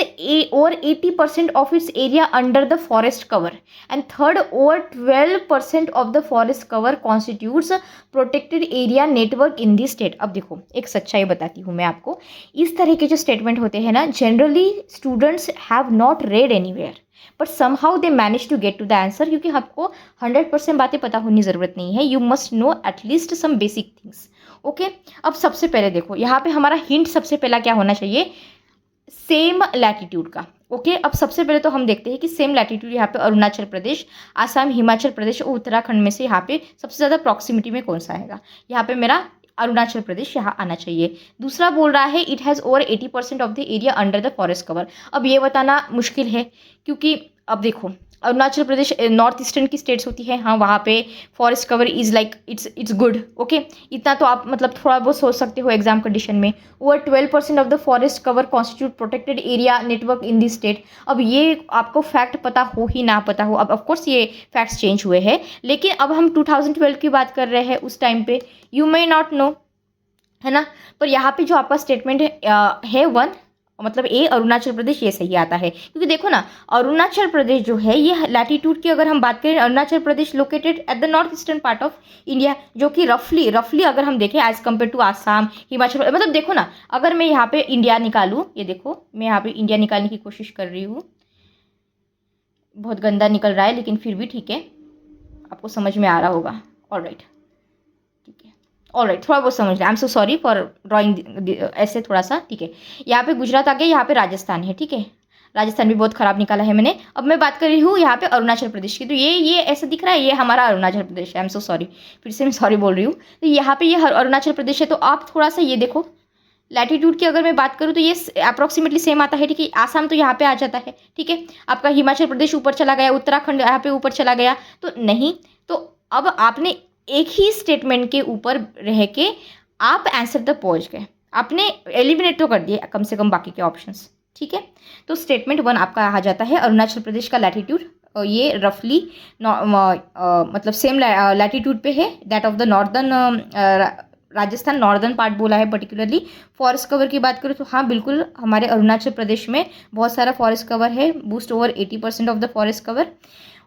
over 80% of its area under the forest cover, and third, over 12% of the forest cover constitutes protected area network in the state. अब देखो एक सच्चाई बताती हूँ मैं आपको, इस तरह के जो स्टेटमेंट होते हैं ना, generally students have not read anywhere but somehow they manage to get to the answer, क्योंकि आपको 100% बातें पता होनी ज़रूरत नहीं है, you must know at least some basic things, okay. अब सबसे पहले देखो यहाँ पे हमारा हिंट सबसे पहला क्या होना चाहिए, सेम लैटिट्यूड का, ओके। अब सबसे पहले तो हम देखते हैं कि सेम लैटिट्यूड यहाँ पे अरुणाचल प्रदेश, आसाम, हिमाचल प्रदेश और उत्तराखंड में से यहाँ पे सबसे ज़्यादा प्रॉक्सिमिटी में कौन सा आएगा। यहाँ पे मेरा अरुणाचल प्रदेश यहाँ आना चाहिए। दूसरा बोल रहा है it has over 80% of the area under the forest cover. अब ये बताना मुश्किल है, क्योंकि अब देखो अरुणाचल प्रदेश नॉर्थ ईस्टर्न की स्टेट्स होती है, हाँ वहाँ पे forest cover is like it's good, okay. इतना तो आप मतलब थोड़ा बहुत सोच सकते हो एग्जाम कंडीशन में। Over 12% of the forest cover constitute protected area network in this state. अब ये आपको फैक्ट पता हो ही ना पता हो, अब ऑफकोर्स ये फैक्ट्स चेंज हुए हैं, लेकिन अब हम 2012 की बात कर रहे हैं, उस टाइम पे यू मे नॉट नो, है ना। पर यहाँ पे जो आपका स्टेटमेंट है वन, मतलब ए अरुणाचल प्रदेश, ये सही आता है। क्योंकि देखो ना अरुणाचल प्रदेश जो है ये लैटिट्यूड की अगर हम बात करें, Arunachal Pradesh located at the north eastern part of India, जो कि रफली अगर हम देखें as compare to Assam, Himachal, मतलब देखो ना अगर मैं यहाँ पे इंडिया निकालूँ, ये देखो मैं यहाँ पे इंडिया निकालने की कोशिश कर रही हूँ, बहुत गंदा निकल रहा है लेकिन फिर भी ठीक है, आपको समझ में आ रहा होगा। ऑलराइट, ठीक है, ऑलराइट, थोड़ा बहुत समझ लें, I am so sorry for drawing ऐसे थोड़ा सा, ठीक है। यहाँ पे गुजरात आ गया, यहाँ पे राजस्थान है, ठीक है, राजस्थान भी बहुत खराब निकाला है मैंने। अब मैं बात कर रही हूँ यहाँ पे अरुणाचल प्रदेश की, तो ये ऐसा दिख रहा है, ये हमारा अरुणाचल प्रदेश है। आई एम सो सॉरी, फिर से मैं सॉरी बोल रही हूँ। तो यहाँ पे ये अरुणाचल प्रदेश है, तो आप थोड़ा सा ये देखो लैटिट्यूड की अगर मैं बात करूँ तो ये अप्रॉक्सीमेटली सेम आता है, ठीक है। आसाम तो यहाँ पे आ जाता है, ठीक है, आपका हिमाचल प्रदेश ऊपर चला गया, उत्तराखंड यहाँ पे ऊपर चला गया, तो नहीं। तो अब आपने एक ही स्टेटमेंट के ऊपर रह के आप आंसर तक पहुँच गए, आपने एलिमिनेट तो कर दिए कम से कम बाकी के ऑप्शंस, ठीक है। तो स्टेटमेंट वन आपका आ जाता है अरुणाचल प्रदेश का लैटिट्यूड, ये रफली मतलब सेम लैटिट्यूड पे है that of the northern Rajasthan, northern part बोला है पर्टिकुलरली। फॉरेस्ट कवर की बात करूँ तो हाँ बिल्कुल हमारे अरुणाचल प्रदेश में बहुत सारा फॉरेस्ट कवर है, boost over 80% of the forest cover.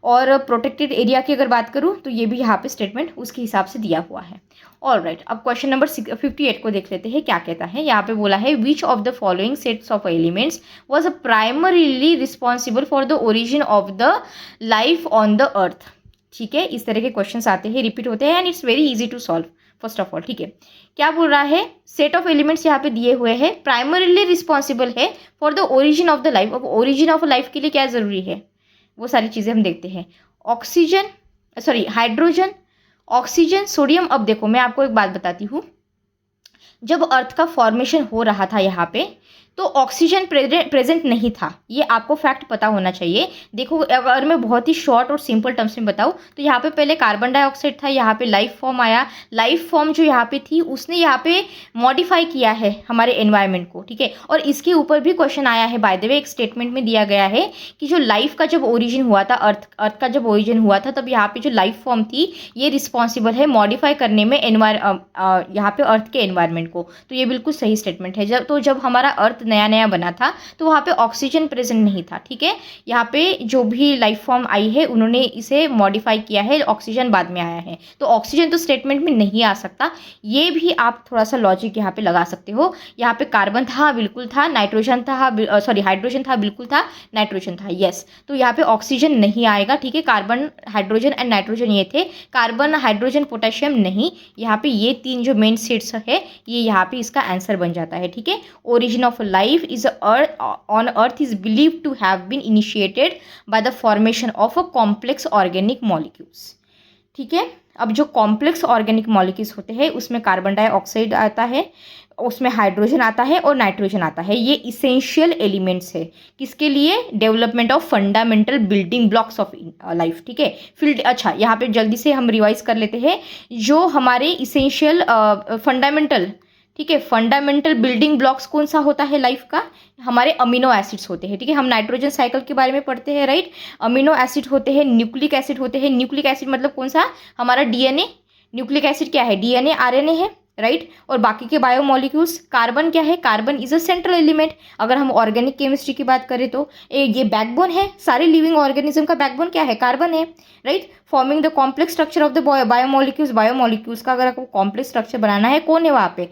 और प्रोटेक्टेड एरिया की अगर बात करूँ तो ये भी यहाँ पे स्टेटमेंट उसके हिसाब से दिया हुआ है। ऑलराइट, अब क्वेश्चन नंबर 58 को देख लेते हैं क्या कहता है। यहाँ पे बोला है विच of the following sets of elements was primarily responsible for the origin of the life on the earth. ठीक है, इस तरह के क्वेश्चन आते हैं, रिपीट होते हैं, and it's very easy to solve first of all. ठीक है, क्या बोल रहा है, सेट ऑफ एलिमेंट्स यहाँ पे दिए हुए हैं, प्राइमरीली रिस्पॉन्सिबल है for the origin of the life. अब ओरिजिन ऑफ लाइफ के लिए क्या ज़रूरी है, वो सारी चीज़ें हम देखते हैं। Oxygen, sorry hydrogen, oxygen, sodium. अब देखो मैं आपको एक बात बताती हूँ, जब अर्थ का फॉर्मेशन हो रहा था यहाँ पे तो ऑक्सीजन प्रेजेंट नहीं था, ये आपको फैक्ट पता होना चाहिए। देखो अगर मैं बहुत ही शॉर्ट और सिंपल टर्म्स में बताऊँ तो यहाँ पे पहले कार्बन डाइऑक्साइड था, यहाँ पे लाइफ फॉर्म आया, लाइफ फॉर्म जो यहाँ पे थी उसने यहाँ पे मॉडिफाई किया है हमारे एनवायरनमेंट को। ठीक है, और इसके ऊपर भी क्वेश्चन आया है, बाय द वे एक स्टेटमेंट में दिया गया है कि जो लाइफ का जब ओरिजिन हुआ था, अर्थ का जब ओरिजिन हुआ था, तब यहाँ पे जो लाइफ फॉर्म थी ये रिस्पॉन्सिबल है मॉडिफाई करने में यहाँ पे अर्थ के एनवायरनमेंट को। तो ये बिल्कुल सही स्टेटमेंट है। जब हमारा अर्थ नया नया बना था तो वहाँ पे ऑक्सीजन प्रेजेंट नहीं था। ठीक है, यहाँ पे जो भी लाइफ फॉर्म आई है उन्होंने इसे मॉडिफाई किया है, ऑक्सीजन बाद में आया है, तो ऑक्सीजन तो स्टेटमेंट में नहीं आ सकता। ये भी आप थोड़ा सा लॉजिक यहाँ पे लगा सकते हो। यहाँ पे कार्बन था, बिल्कुल था, नाइट्रोजन था, सॉरी हाइड्रोजन था, बिल्कुल था, नाइट्रोजन था, यस। तो यहाँ पे ऑक्सीजन नहीं आएगा। ठीक है, कार्बन, हाइड्रोजन एंड नाइट्रोजन ये थे, कार्बन, हाइड्रोजन, पोटेशियम नहीं। यहाँ पे ये तीन जो मेन स्टेट्स है ये यहाँ पे इसका आंसर बन जाता है। ठीक है, origin of life is on earth is believed to have been initiated by the formation of a complex organic molecules। ठीक है, अब जो कॉम्प्लेक्स ऑर्गेनिक मॉलिक्यूल्स होते हैं उसमें कार्बन डाइऑक्साइड आता है, उसमें हाइड्रोजन आता है और नाइट्रोजन आता है। ये इसेंशियल एलिमेंट्स है किसके लिए, development of fundamental building blocks of life. ठीक है, फील्ड, अच्छा यहाँ पे जल्दी से हम रिवाइज कर लेते हैं जो हमारे इसेंशियल फंडामेंटल, ठीक है, फंडामेंटल बिल्डिंग ब्लॉक्स कौन सा होता है लाइफ का, हमारे अमीनो एसिड्स होते हैं। ठीक है, हम नाइट्रोजन साइकिल के बारे में पढ़ते हैं, राइट। अमीनो एसिड होते हैं, न्यूक्लिक एसिड होते हैं। न्यूक्लिक एसिड मतलब कौन सा, हमारा डीएनए। न्यूक्लिक एसिड क्या है, डीएनए, आरएनए है, राइट। और बाकी के बायोमोलिक्यूल्स, कार्बन क्या है, carbon is a central element. अगर हम ऑर्गेनिक केमिस्ट्री की बात करें तो ये बैकबोन है, सारे लिविंग ऑर्गेनिज्म का बैकबोन क्या है, कार्बन है, right. Forming the complex structure of the biomolecules, biomolecules का अगर आपको कॉम्प्लेक्स स्ट्रक्चर बनाना है कौन है वहाँ पे,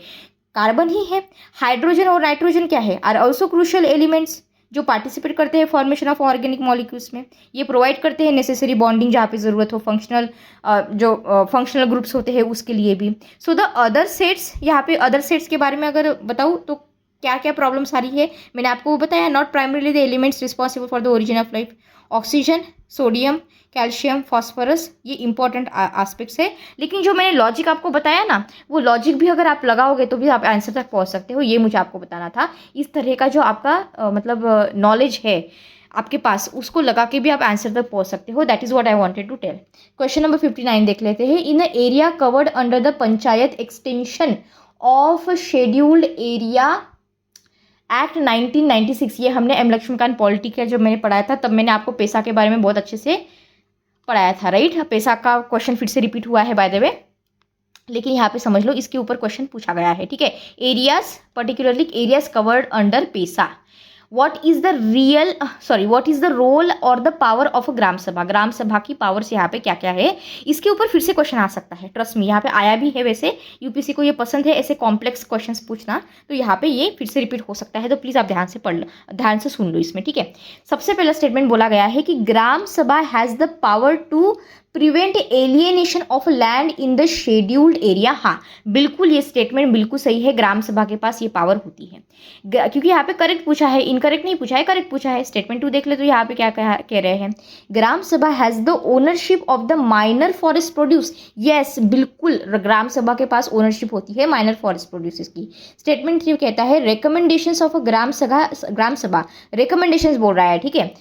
कार्बन ही है। हाइड्रोजन और नाइट्रोजन क्या है, आर ऑल्सो क्रूशियल एलिमेंट्स जो पार्टिसिपेट करते हैं फॉर्मेशन ऑफ ऑर्गेनिक मॉलिक्यूल्स में। ये प्रोवाइड करते हैं नेसेसरी बॉन्डिंग जहाँ पे ज़रूरत हो, फंक्शनल जो फंक्शनल ग्रुप्स होते हैं उसके लिए भी। सो द अदर सेट्स, यहाँ पे अदर सेट्स के बारे में अगर बताऊँ तो क्या क्या प्रॉब्लम्स आ रही है, मैंने आपको वो बताया, not primarily the elements responsible for the origin of life. Oxygen, sodium, calcium, phosphorus, ये इंपॉर्टेंट एस्पेक्ट्स है। लेकिन जो मैंने लॉजिक आपको बताया ना, वो लॉजिक भी अगर आप लगाओगे तो भी आप आंसर तक पहुंच सकते हो, ये मुझे आपको बताना था। इस तरह का जो आपका मतलब नॉलेज है आपके पास, उसको लगा के भी आप आंसर तक पहुंच सकते हो। That is what I wanted to tell. Question number 59 देख लेते हैं। In area covered under the panchayat extension of scheduled area act 1996, ये हमने एम लक्ष्मीकांत पॉलिटी का जब मैंने पढ़ाया था तब मैंने आपको पेशा के बारे में बहुत अच्छे से पढ़ाया था, राइट। पेशा का क्वेश्चन फिर से रिपीट हुआ है बाय द वे, लेकिन यहाँ पे समझ लो इसके ऊपर क्वेश्चन पूछा गया है, ठीक है। Areas, particularly areas covered under पेशा, व्हाट इज द रोल और द पावर ऑफ अ ग्राम सभा। ग्राम सभा की पावर्स यहाँ पे क्या क्या है, इसके ऊपर फिर से क्वेश्चन आ सकता है, ट्रस्ट मी। यहाँ पे आया भी है, वैसे यूपीसी को ये पसंद है ऐसे कॉम्प्लेक्स क्वेश्चंस पूछना, तो यहाँ पे ये फिर से रिपीट हो सकता है, तो प्लीज आप ध्यान से पढ़ लो, ध्यान से सुन लो इसमें, ठीक है। सबसे पहला स्टेटमेंट बोला गया है कि Gram Sabha has the power to prevent alienation of land in the scheduled area. हाँ, बिल्कुल ये स्टेटमेंट बिल्कुल सही है, ग्राम सभा के पास ये पावर होती है। क्योंकि यहाँ पे करेक्ट पूछा है, इनकरेक्ट नहीं पूछा है, करेक्ट पूछा है। स्टेटमेंट 2 देख ले तो यहाँ पे क्या कह रहे हैं, ग्राम Sabha has the ownership of the minor forest produce. Yes, बिल्कुल ग्राम सभा के पास ओनरशिप होती है माइनर फॉरेस्ट प्रोड्यूस की। स्टेटमेंट 3 कहता है रिकमेंडेशंस ऑफ अ ग्राम सभा रिकमेंडेशंस बोल रहा है, ठीक है,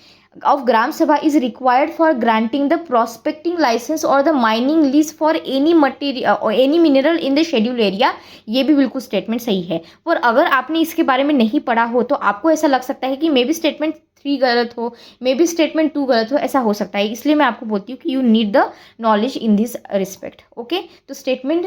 of Gram Sabha is required for granting the prospecting license or the mining lease for any material or any mineral in the scheduled area। ये भी बिल्कुल स्टेटमेंट सही है। और अगर आपने इसके बारे में नहीं पढ़ा हो तो आपको ऐसा लग सकता है कि मे बी स्टेटमेंट 3 गलत हो, मे बी स्टेटमेंट 2 गलत हो, ऐसा हो सकता है। इसलिए मैं आपको बोलती हूँ कि you need the knowledge in this respect, okay. तो स्टेटमेंट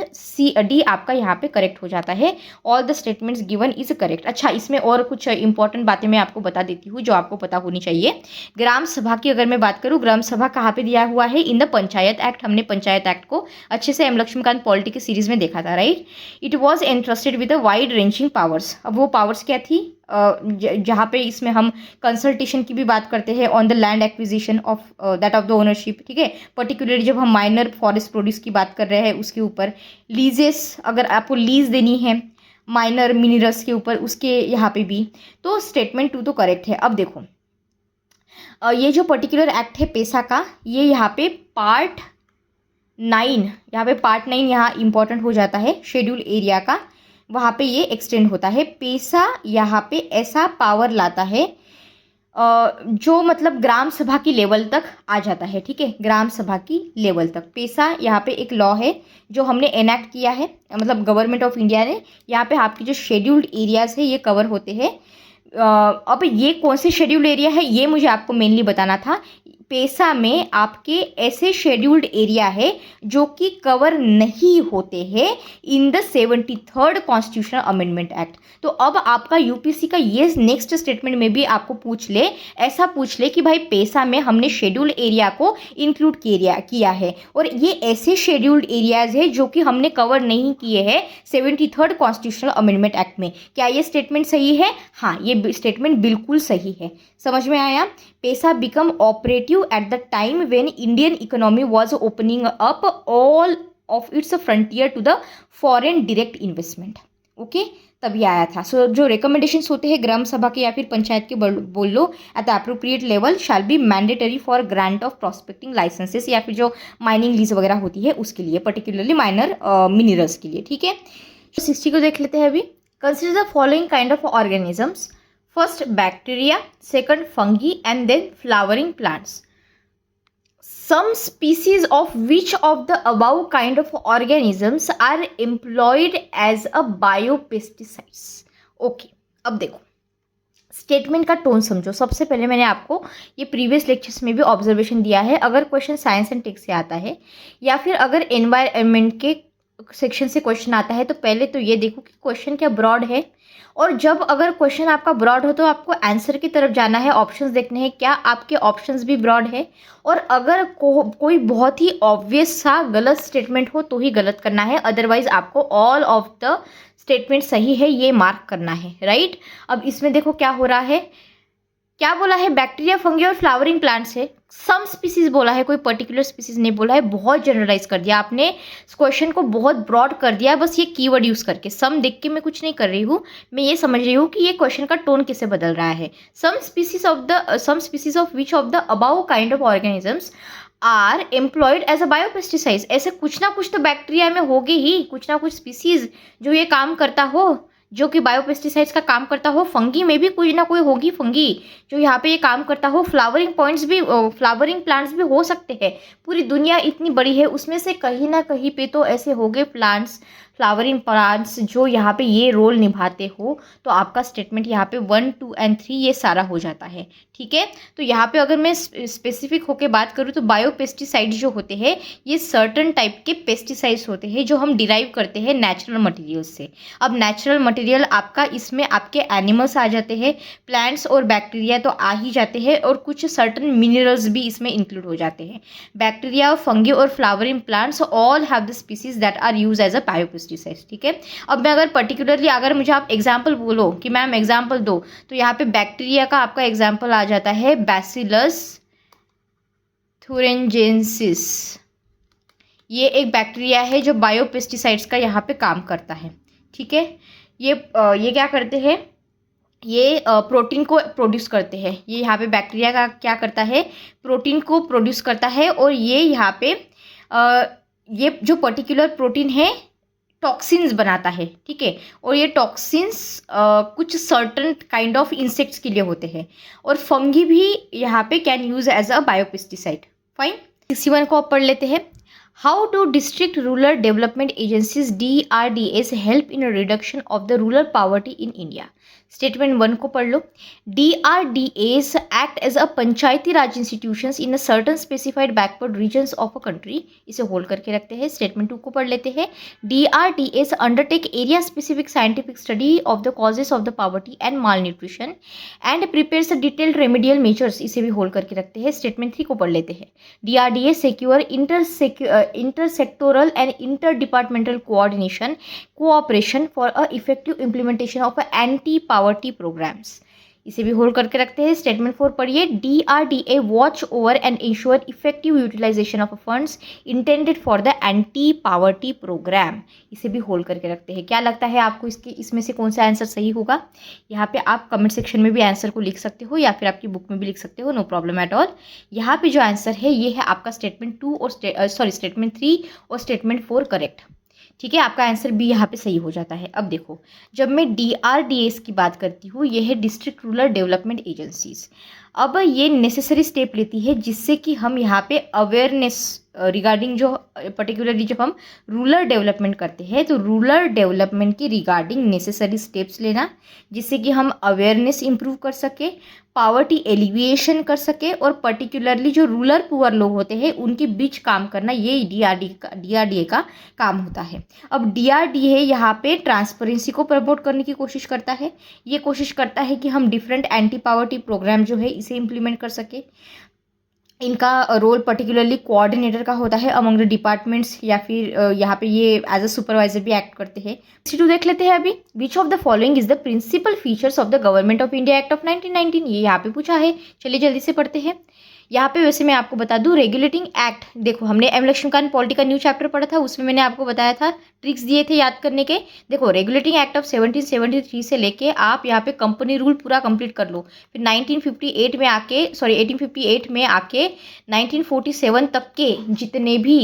डी आपका यहाँ पे करेक्ट हो जाता है। All the statements given is correct. अच्छा, इसमें और कुछ इंपॉर्टेंट बातें मैं आपको बता देती हूँ जो आपको पता होनी चाहिए। ग्राम सभा की अगर मैं बात करूँ, ग्राम सभा कहाँ पे दिया हुआ है, इन द पंचायत एक्ट। हमने पंचायत एक्ट को अच्छे से एम लक्ष्मीकांत पॉलिटी की सीरीज में देखा था, right. It was entrusted with a wide ranging powers. अब वो पावर्स क्या थी, जहाँ पे इसमें हम कंसल्टेशन की भी बात करते हैं on the land acquisition of that of the ownership, ठीक है। पर्टिकुलरली जब हम माइनर फॉरेस्ट प्रोड्यूस की बात कर रहे हैं उसके ऊपर, लीजेस अगर आपको लीज देनी है माइनर मिनरल्स के ऊपर, उसके यहाँ पे भी, तो स्टेटमेंट 2 तो करेक्ट है। अब देखो ये जो पर्टिकुलर एक्ट है पेशा का, ये यहाँ पे पार्ट 9, यहाँ पे पार्ट 9 यहाँ इंपॉर्टेंट हो जाता है शेड्यूल एरिया का, वहाँ पे ये एक्सटेंड होता है। पेशा यहाँ पे ऐसा पावर लाता है जो मतलब ग्राम सभा की लेवल तक आ जाता है, ठीक है, ग्राम सभा की लेवल तक। पेशा यहाँ पे एक लॉ है जो हमने एनैक्ट किया है, मतलब गवर्नमेंट ऑफ इंडिया ने। यहाँ पे आपकी जो शेड्यूल्ड एरियाज है ये कवर होते हैं। अब ये कौन से शेड्यूल्ड एरिया है ये मुझे आपको मेनली बताना था। पेशा में आपके ऐसे शेड्यूल्ड एरिया है जो कि कवर नहीं होते हैं in the 73rd constitutional amendment act. तो अब आपका यूपीसी का ये नेक्स्ट स्टेटमेंट में भी आपको पूछ ले, ऐसा पूछ ले कि भाई पेशा में हमने शेड्यूल्ड एरिया को इंक्लूड किया है, और ये ऐसे शेड्यूल्ड एरियाज है जो कि हमने कवर नहीं किए हैं 73rd कॉन्स्टिट्यूशनल अमेंडमेंट एक्ट में। क्या ये स्टेटमेंट सही है? हाँ, ये स्टेटमेंट बिल्कुल सही है। समझ में आया? पेशा become operative at the time when Indian economy was opening up all of its frontier to the foreign direct investment, okay, तभी आया था। सो जो रिकमेंडेशंस होते हैं ग्राम सभा के या फिर पंचायत के, बोल लो, at the appropriate level shall be mandatory for grant of prospecting licences, या फिर जो माइनिंग लीज वगैरह होती है उसके लिए, पर्टिकुलरली माइनर मिनरल्स के लिए, ठीक है। 60 को देख लेते हैं अभी। Consider the following kind of organisms, first bacteria, second fungi and then flowering plants. Some species of which of the above kind of organisms are employed as a biopesticides? Okay, अब देखो स्टेटमेंट का tone समझो। सबसे पहले मैंने आपको ये previous lectures में भी ऑब्जर्वेशन दिया है, अगर क्वेश्चन साइंस एंड टेक्स से आता है या फिर अगर एनवायरनमेंट के सेक्शन से क्वेश्चन आता है, तो पहले तो ये देखो कि क्वेश्चन क्या ब्रॉड है, और जब अगर क्वेश्चन आपका ब्रॉड हो तो आपको आंसर की तरफ जाना है, ऑप्शंस देखने हैं क्या आपके ऑप्शंस भी ब्रॉड है, और अगर कोई बहुत ही ऑब्वियस सा गलत स्टेटमेंट हो तो ही गलत करना है, अदरवाइज आपको ऑल ऑफ द स्टेटमेंट सही है ये मार्क करना है, राइट। अब इसमें देखो क्या हो रहा है, क्या बोला है, बैक्टीरिया, फंगी और फ्लावरिंग प्लांट्स है, सम स्पीसीज बोला है, कोई पर्टिकुलर स्पीसीज नहीं बोला है, बहुत जनरलाइज कर दिया आपने, इस क्वेश्चन को बहुत ब्रॉड कर दिया बस ये कीवर्ड यूज करके। सम देख के मैं कुछ नहीं कर रही हूँ, मैं ये समझ रही हूँ कि ये क्वेश्चन का टोन कैसे बदल रहा है। Some species of which of the above kind of organisms are employed as a biopesticides, ऐसे कुछ ना कुछ तो बैक्टीरिया में होगी ही, कुछ ना कुछ स्पीसीज जो ये काम करता हो, जो कि बायोपेस्टिसाइड्स का काम करता हो। फंगी में भी कोई ना कोई होगी फंगी जो यहाँ पे ये काम करता हो। फ्लावरिंग प्लांट्स भी हो सकते हैं, पूरी दुनिया इतनी बड़ी है, उसमें से कहीं ना कहीं पे तो ऐसे हो गए फ्लावरिंग प्लांट्स जो यहाँ पे ये रोल निभाते हो। तो आपका स्टेटमेंट यहाँ पे 1, 2 एंड 3 ये सारा हो जाता है। ठीक है, तो यहाँ पे अगर मैं स्पेसिफिक होकर बात करूँ तो बायोपेस्टिसाइड जो होते हैं ये सर्टन टाइप के पेस्टिसाइड्स होते हैं जो हम डिराइव करते हैं नेचुरल मटेरियल्स से। अब नेचुरल मटेरियल आपका इसमें आपके एनिमल्स आ जाते हैं, प्लांट्स और बैक्टीरिया तो आ ही जाते हैं, और कुछ सर्टन मिनरल्स भी इसमें इंक्लूड हो जाते हैं। बैक्टीरिया, फंगी और flowering plants all have the species that are use as a biopesticides. ठीक है, अब मैं अगर पर्टिकुलरली अगर मुझे आप एग्जाम्पल बोलो कि मैम एग्जाम्पल दो, तो यहाँ पे बैक्टीरिया का आपका एग्जाम्पल आ जाता है बैसिलस थुरिंजेंसिस। ये एक बैक्टीरिया है जो बायोपेस्टिसाइड्स का यहाँ पे काम करता है। ठीक है, ये क्या करते हैं, ये प्रोटीन को प्रोड्यूस करते हैं। ये यहाँ पे बैक्टीरिया का क्या करता है, प्रोटीन को प्रोड्यूस करता है, और ये यहाँ पे ये जो पर्टिकुलर प्रोटीन है टॉक्सिन्स बनाता है। ठीक है, और ये टॉक्सिन्स कुछ सर्टन काइंड ऑफ इंसेक्ट्स के लिए होते हैं, और फंगी भी यहाँ पे can use as a biopesticide. Fine, 61 को आप पढ़ लेते हैं। How do district rural development agencies DRDAs help in reduction of the rural poverty in India? Statement 1 को पढ़ लो। DRDAs act as a panchayati raj institutions in a certain specified backward regions of a country, इसे hold करके रखते हैं। Statement 2 को पढ़ लेते हैं। DRDAs undertake area specific scientific study of the causes of the poverty and mall nutrition and prepares a detailed remedial measures, इसे भी होल्ड करके रखते हैं। स्टेटमेंट 3 को पढ़ लेते हैं। DRDA secure intersectoral and interdepartmental cooperation for a effective implementation of a anti-poverty programs, इसे भी होल्ड करके रखते हैं। स्टेटमेंट 4 पढ़िए। DRDA watch over and ensure effective utilisation of funds intended for the anti poverty programme, इसे भी hold करके रखते हैं। क्या लगता है आपको इसमें से कौन सा आंसर सही होगा? यहाँ पे आप कमेंट सेक्शन में भी आंसर को लिख सकते हो, या फिर आपकी बुक में भी लिख सकते हो, नो प्रॉब्लम एट ऑल। यहाँ पे जो आंसर है ये है आपका स्टेटमेंट 2 और स्टेटमेंट 3 और स्टेटमेंट 4 करेक्ट। ठीक है, आपका आंसर भी यहाँ पे सही हो जाता है। अब देखो, जब मैं DRDAs की बात करती हूँ, ये है डिस्ट्रिक्ट रूरल डेवलपमेंट एजेंसीज। अब ये नेसेसरी स्टेप लेती है जिससे कि हम यहाँ पे अवेयरनेस रिगार्डिंग जो पर्टिकुलरली जब हम रूरल डेवलपमेंट करते हैं तो रूरल डेवलपमेंट की रिगार्डिंग नेसेसरी स्टेप्स लेना, जिससे कि हम अवेयरनेस इंप्रूव कर सके, पावर्टी एलिविएशन कर सके, और पर्टिकुलरली जो रूरल पुअर लोग होते हैं उनके बीच काम करना, ये DRDA का काम होता है। अब DRDA यहाँ पे ट्रांसपेरेंसी को प्रमोट करने की कोशिश करता है। ये कोशिश करता है कि हम डिफरेंट एंटी पावर्टी प्रोग्राम जो है इसे इम्प्लीमेंट कर सके। इनका रोल पर्टिकुलरली कोऑर्डिनेटर का होता है अमंग द डिपार्टमेंट्स, या फिर यहाँ पे ये एज अ सुपरवाइजर भी एक्ट करते हैं। 62 देख लेते हैं अभी। Which of the following is the principal features of the government of India act of 1919, ये यहाँ पे पूछा है। चलिए जल्दी से पढ़ते हैं। यहाँ पे वैसे मैं आपको बता दूं, रेगुलेटिंग एक्ट, देखो हमने एम लक्ष्मीकांत पॉलिटी का न्यू चैप्टर पढ़ा था, उसमें मैंने आपको बताया था, ट्रिक्स दिए थे याद करने के। देखो, रेगुलेटिंग एक्ट ऑफ 1773 से लेके आप यहाँ पे कंपनी रूल पूरा कंप्लीट कर लो, फिर 1858 में आके 1947 तक के जितने भी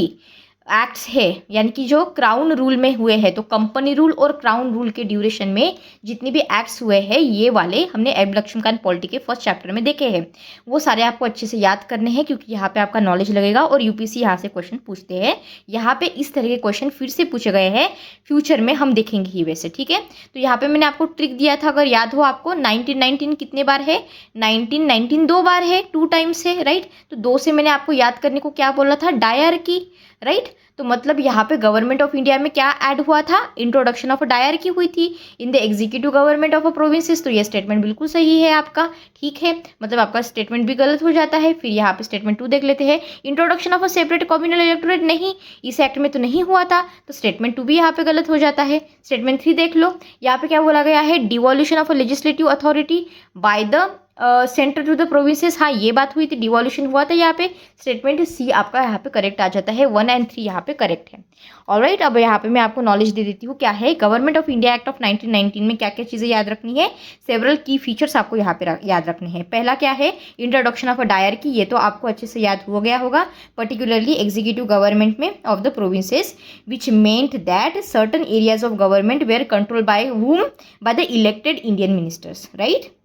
एक्ट्स है, यानी कि जो क्राउन रूल में हुए हैं, तो कंपनी रूल और क्राउन रूल के ड्यूरेशन में जितने भी एक्ट्स हुए हैं, ये वाले हमने एम लक्ष्मीकांत पॉलिटी के फर्स्ट चैप्टर में देखे हैं। वो सारे आपको अच्छे से याद करने हैं, क्योंकि यहाँ पे आपका नॉलेज लगेगा और यूपीएससी यहाँ से क्वेश्चन पूछते हैं। यहाँ पे इस तरह के क्वेश्चन फिर से पूछे गए हैं, फ्यूचर में हम देखेंगे ही वैसे। ठीक है, तो यहाँ पे मैंने आपको ट्रिक दिया था, अगर याद हो आपको, 1919 कितने बार है? 1919 2 बार है, 2 टाइम्स है, राइट। तो 2 से मैंने आपको याद करने को क्या बोला था? Dyarchy, right. तो मतलब यहाँ पे गवर्नमेंट ऑफ इंडिया में क्या ऐड हुआ था? इंट्रोडक्शन ऑफ डायरकी हुई थी in the executive government of a provinces. तो ये स्टेटमेंट बिल्कुल सही है आपका, ठीक है। मतलब आपका स्टेटमेंट भी गलत हो जाता है। फिर यहाँ पे स्टेटमेंट 2 देख लेते हैं। Introduction of a separate communal electorate, नहीं, इस एक्ट में तो नहीं हुआ था, तो स्टेटमेंट 2 भी यहाँ पे गलत हो जाता है। स्टेटमेंट 3 देख लो, यहाँ पे क्या बोला गया है? Devolution of a legislative authority by the centre to the provinces, हाँ ये बात हुई थी, डिवॉल्यूशन हुआ था यहाँ पे। स्टेटमेंट सी आपका यहाँ पे करेक्ट आ जाता है, 1 और 3 यहाँ पे करेक्ट है। ऑलराइट, अब यहाँ पे मैं आपको नॉलेज दे देती हूँ क्या है government of India act of 1919 में क्या क्या चीज़ें याद रखनी है। सेवरल की फीचर्स आपको यहाँ पे याद रखने हैं। पहला क्या है, इंट्रोडक्शन ऑफ अ डायर की, ये तो आपको अच्छे से याद हो गया होगा, पर्टिकुलरली एग्जीक्यूटिव गवर्नमेंट में of the provinces which meant that certain areas of government were control by whom, by the elected Indian ministers, right.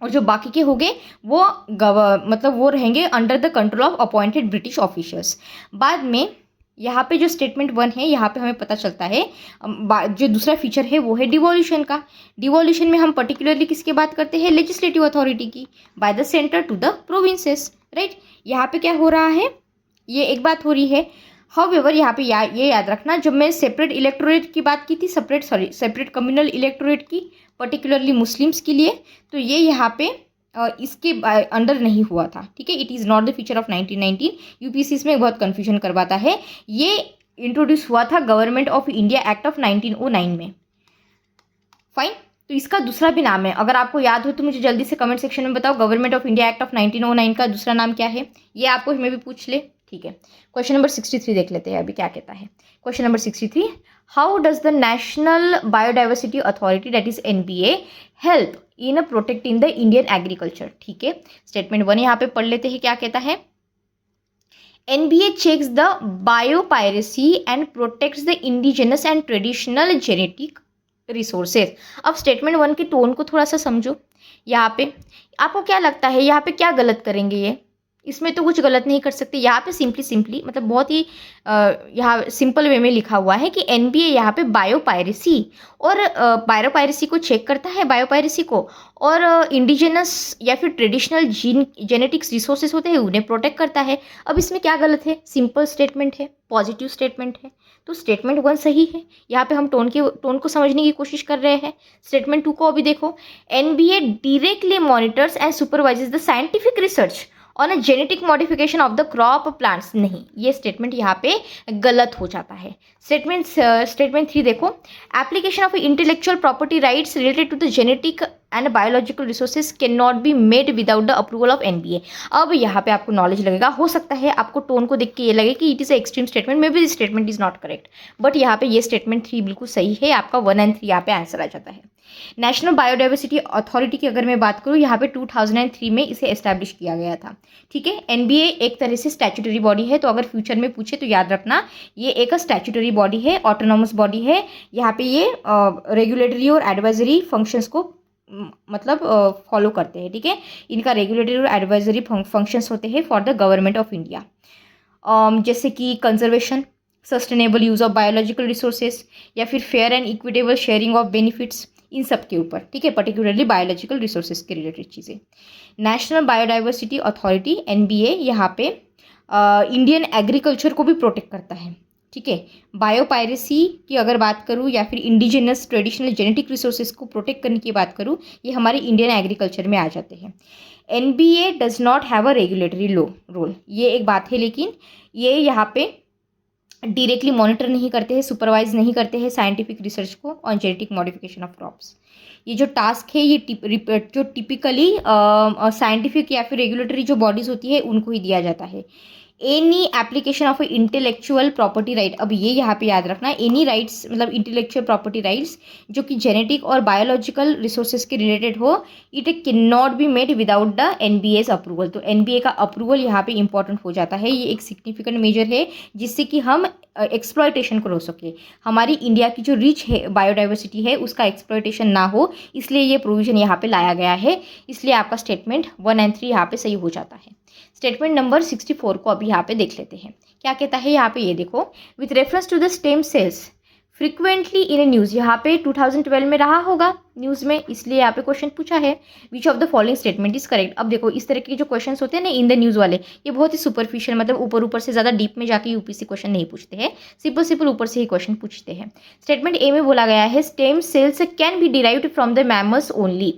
और जो बाकी के होंगे वो मतलब वो रहेंगे under the control of appointed British officials. बाद में यहाँ पे जो स्टेटमेंट 1 है, यहाँ पे हमें पता चलता है जो दूसरा फीचर है वो है डिवॉल्यूशन का। डिवॉल्यूशन में हम पर्टिकुलरली किसकी बात करते हैं, लेजिस्लेटिव अथॉरिटी की, by the centre to the provinces, right. यहाँ पे क्या हो रहा है, ये एक बात हो रही है। हाउएवर यहाँ पे ये याद रखना, जब मैं सेपरेट इलेक्टोरेट की बात की थी, सेपरेट कम्युनल इलेक्टोरेट की, पर्टिकुलरली मुस्लिम्स के लिए, तो ये यहाँ पे इसके अंडर नहीं हुआ था, ठीक है। It is not the feature of 1919। UPSC इसमें बहुत कन्फ्यूजन करवाता है। ये इंट्रोड्यूस हुआ था government of India act of 1909 में। फाइन, तो इसका दूसरा भी नाम है, अगर आपको याद हो तो मुझे जल्दी से कमेंट सेक्शन में बताओ, government of India act of 1909 का दूसरा नाम क्या है, ये आपको हमें भी पूछ ले, ठीक है। क्वेश्चन नंबर 63 देख लेते हैं अभी क्या कहता है। Question number 63, how does the national biodiversity authority that is NBA help in protecting the Indian agriculture, ठीक है। स्टेटमेंट 1 यहाँ पे पढ़ लेते हैं, क्या कहता है, NBA checks the biopiracy and protects the indigenous and traditional genetic resources. अब स्टेटमेंट 1 के टोन को थोड़ा सा समझो। यहाँ पे आपको क्या लगता है, यहाँ पे क्या गलत करेंगे ये, इसमें तो कुछ गलत नहीं कर सकते। यहाँ पे सिंपली मतलब बहुत ही यहाँ सिंपल वे में लिखा हुआ है कि NBA यहाँ पे बायोपायरेसी और बायोपायरेसी को चेक करता है, बायोपायरेसी को, और इंडिजिनस या फिर ट्रेडिशनल जेनेटिक्स रिसोर्सेज होते हैं उन्हें प्रोटेक्ट करता है। अब इसमें क्या गलत है, सिंपल स्टेटमेंट है, पॉजिटिव स्टेटमेंट है, तो स्टेटमेंट 1 सही है। यहाँ पे हम टोन को समझने की कोशिश कर रहे हैं। स्टेटमेंट 2 को अभी देखो, NBA directly monitors and supervises the scientific research on a genetic modification of the crop plants, नहीं, ये स्टेटमेंट यहाँ पे गलत हो जाता है। स्टेटमेंट 3 देखो, application of intellectual property rights related to the genetic and biological resources can not be made without the approval of NBA। अब यहाँ पे आपको नॉलेज लगेगा, हो सकता है आपको टोन को देख के ये लगे कि it is a extreme statement, may be this statement is not correct, but यहाँ पे ये स्टेटमेंट 3 बिल्कुल सही है, आपका 1 और 3 यहाँ पे आंसर आ जाता है। नेशनल बायोडाइवर्सिटी अथॉरिटी की अगर मैं बात करूँ, यहाँ पे 2003 में इसे एस्टैब्लिश किया गया था, ठीक है। NBA एक तरह से स्टैट्यूटरी बॉडी है, तो अगर फ्यूचर में पूछे तो याद रखना ये एक स्टैट्यूटरी बॉडी है, ऑटोनॉमस बॉडी है। यहाँ पे ये रेगुलेटरी और एडवाइजरी फंक्शंस को मतलब फॉलो करते हैं, ठीक है। इनका रेगुलेटरी और एडवाइजरी फंक्शंस होते हैं for the government of India, जैसे कि conservation, sustainable use of biological resources, या फिर fair and equitable sharing of benefits, इन सब के ऊपर, ठीक है, पर्टिकुलरली बायोलॉजिकल रिसोर्सेज के रिलेटेड चीज़ें। नेशनल बायोडाइवर्सिटी अथॉरिटी NBA यहाँ पे इंडियन एग्रीकल्चर को भी प्रोटेक्ट करता है, ठीक है। बायोपायरेसी की अगर बात करूँ या फिर इंडिजिनस ट्रेडिशनल जेनेटिक रिसोर्सेज को प्रोटेक्ट करने की बात करूँ, ये हमारे इंडियन एग्रीकल्चर में आ जाते हैं। NBA does not have a regulatory role, ये एक बात है, लेकिन ये यहाँ पे डायरेक्टली मॉनिटर नहीं करते हैं, सुपरवाइज नहीं करते हैं साइंटिफिक रिसर्च को on genetic modification of crops. ये जो टास्क है ये जो टिपिकली साइंटिफिक या फिर रेगुलेटरी जो बॉडीज़ होती है उनको ही दिया जाता है। Any application of intellectual property right, अब ये यहाँ पे याद रखना, एनी राइट्स मतलब इंटेलेक्चुअल प्रॉपर्टी राइट्स जो कि जेनेटिक और बायोलॉजिकल रिसोर्सेज के रिलेटेड हो, it can not be made without the NBA's approval. तो NBA का अप्रूवल यहाँ पे इंपॉर्टेंट हो जाता है। ये एक सिग्निफिकेंट मेजर है जिससे कि हम एक्सप्लॉयटेशन को रोक सके, हमारी इंडिया की जो रिच है बायोडाइवर्सिटी है उसका एक्सप्लॉयटेशन ना हो, इसलिए ये प्रोविजन यहाँ पे लाया गया है। इसलिए आपका स्टेटमेंट 1 और 3 यहाँ पे सही हो जाता है। स्टेटमेंट नंबर 64 को अभी यहाँ पे देख लेते हैं, क्या कहता है यहाँ पे, ये देखो, with reference to the stem cells frequently in news, यहाँ पे 2012 में रहा होगा न्यूज़ में, इसलिए यहाँ पे क्वेश्चन पूछा है, विच of the following statement is correct. अब देखो इस तरह के जो क्वेश्चंस होते हैं ना इन द न्यूज़ वाले, ये बहुत ही सुपरफिशियल, मतलब ऊपर से ज़्यादा डीप में जाके यूपीएससी क्वेश्चन नहीं पूछते हैं, सिंपल ऊपर से ही क्वेश्चन पूछते हैं। स्टेटमेंट ए में बोला गया है, stem cells can be derived from the mammals only,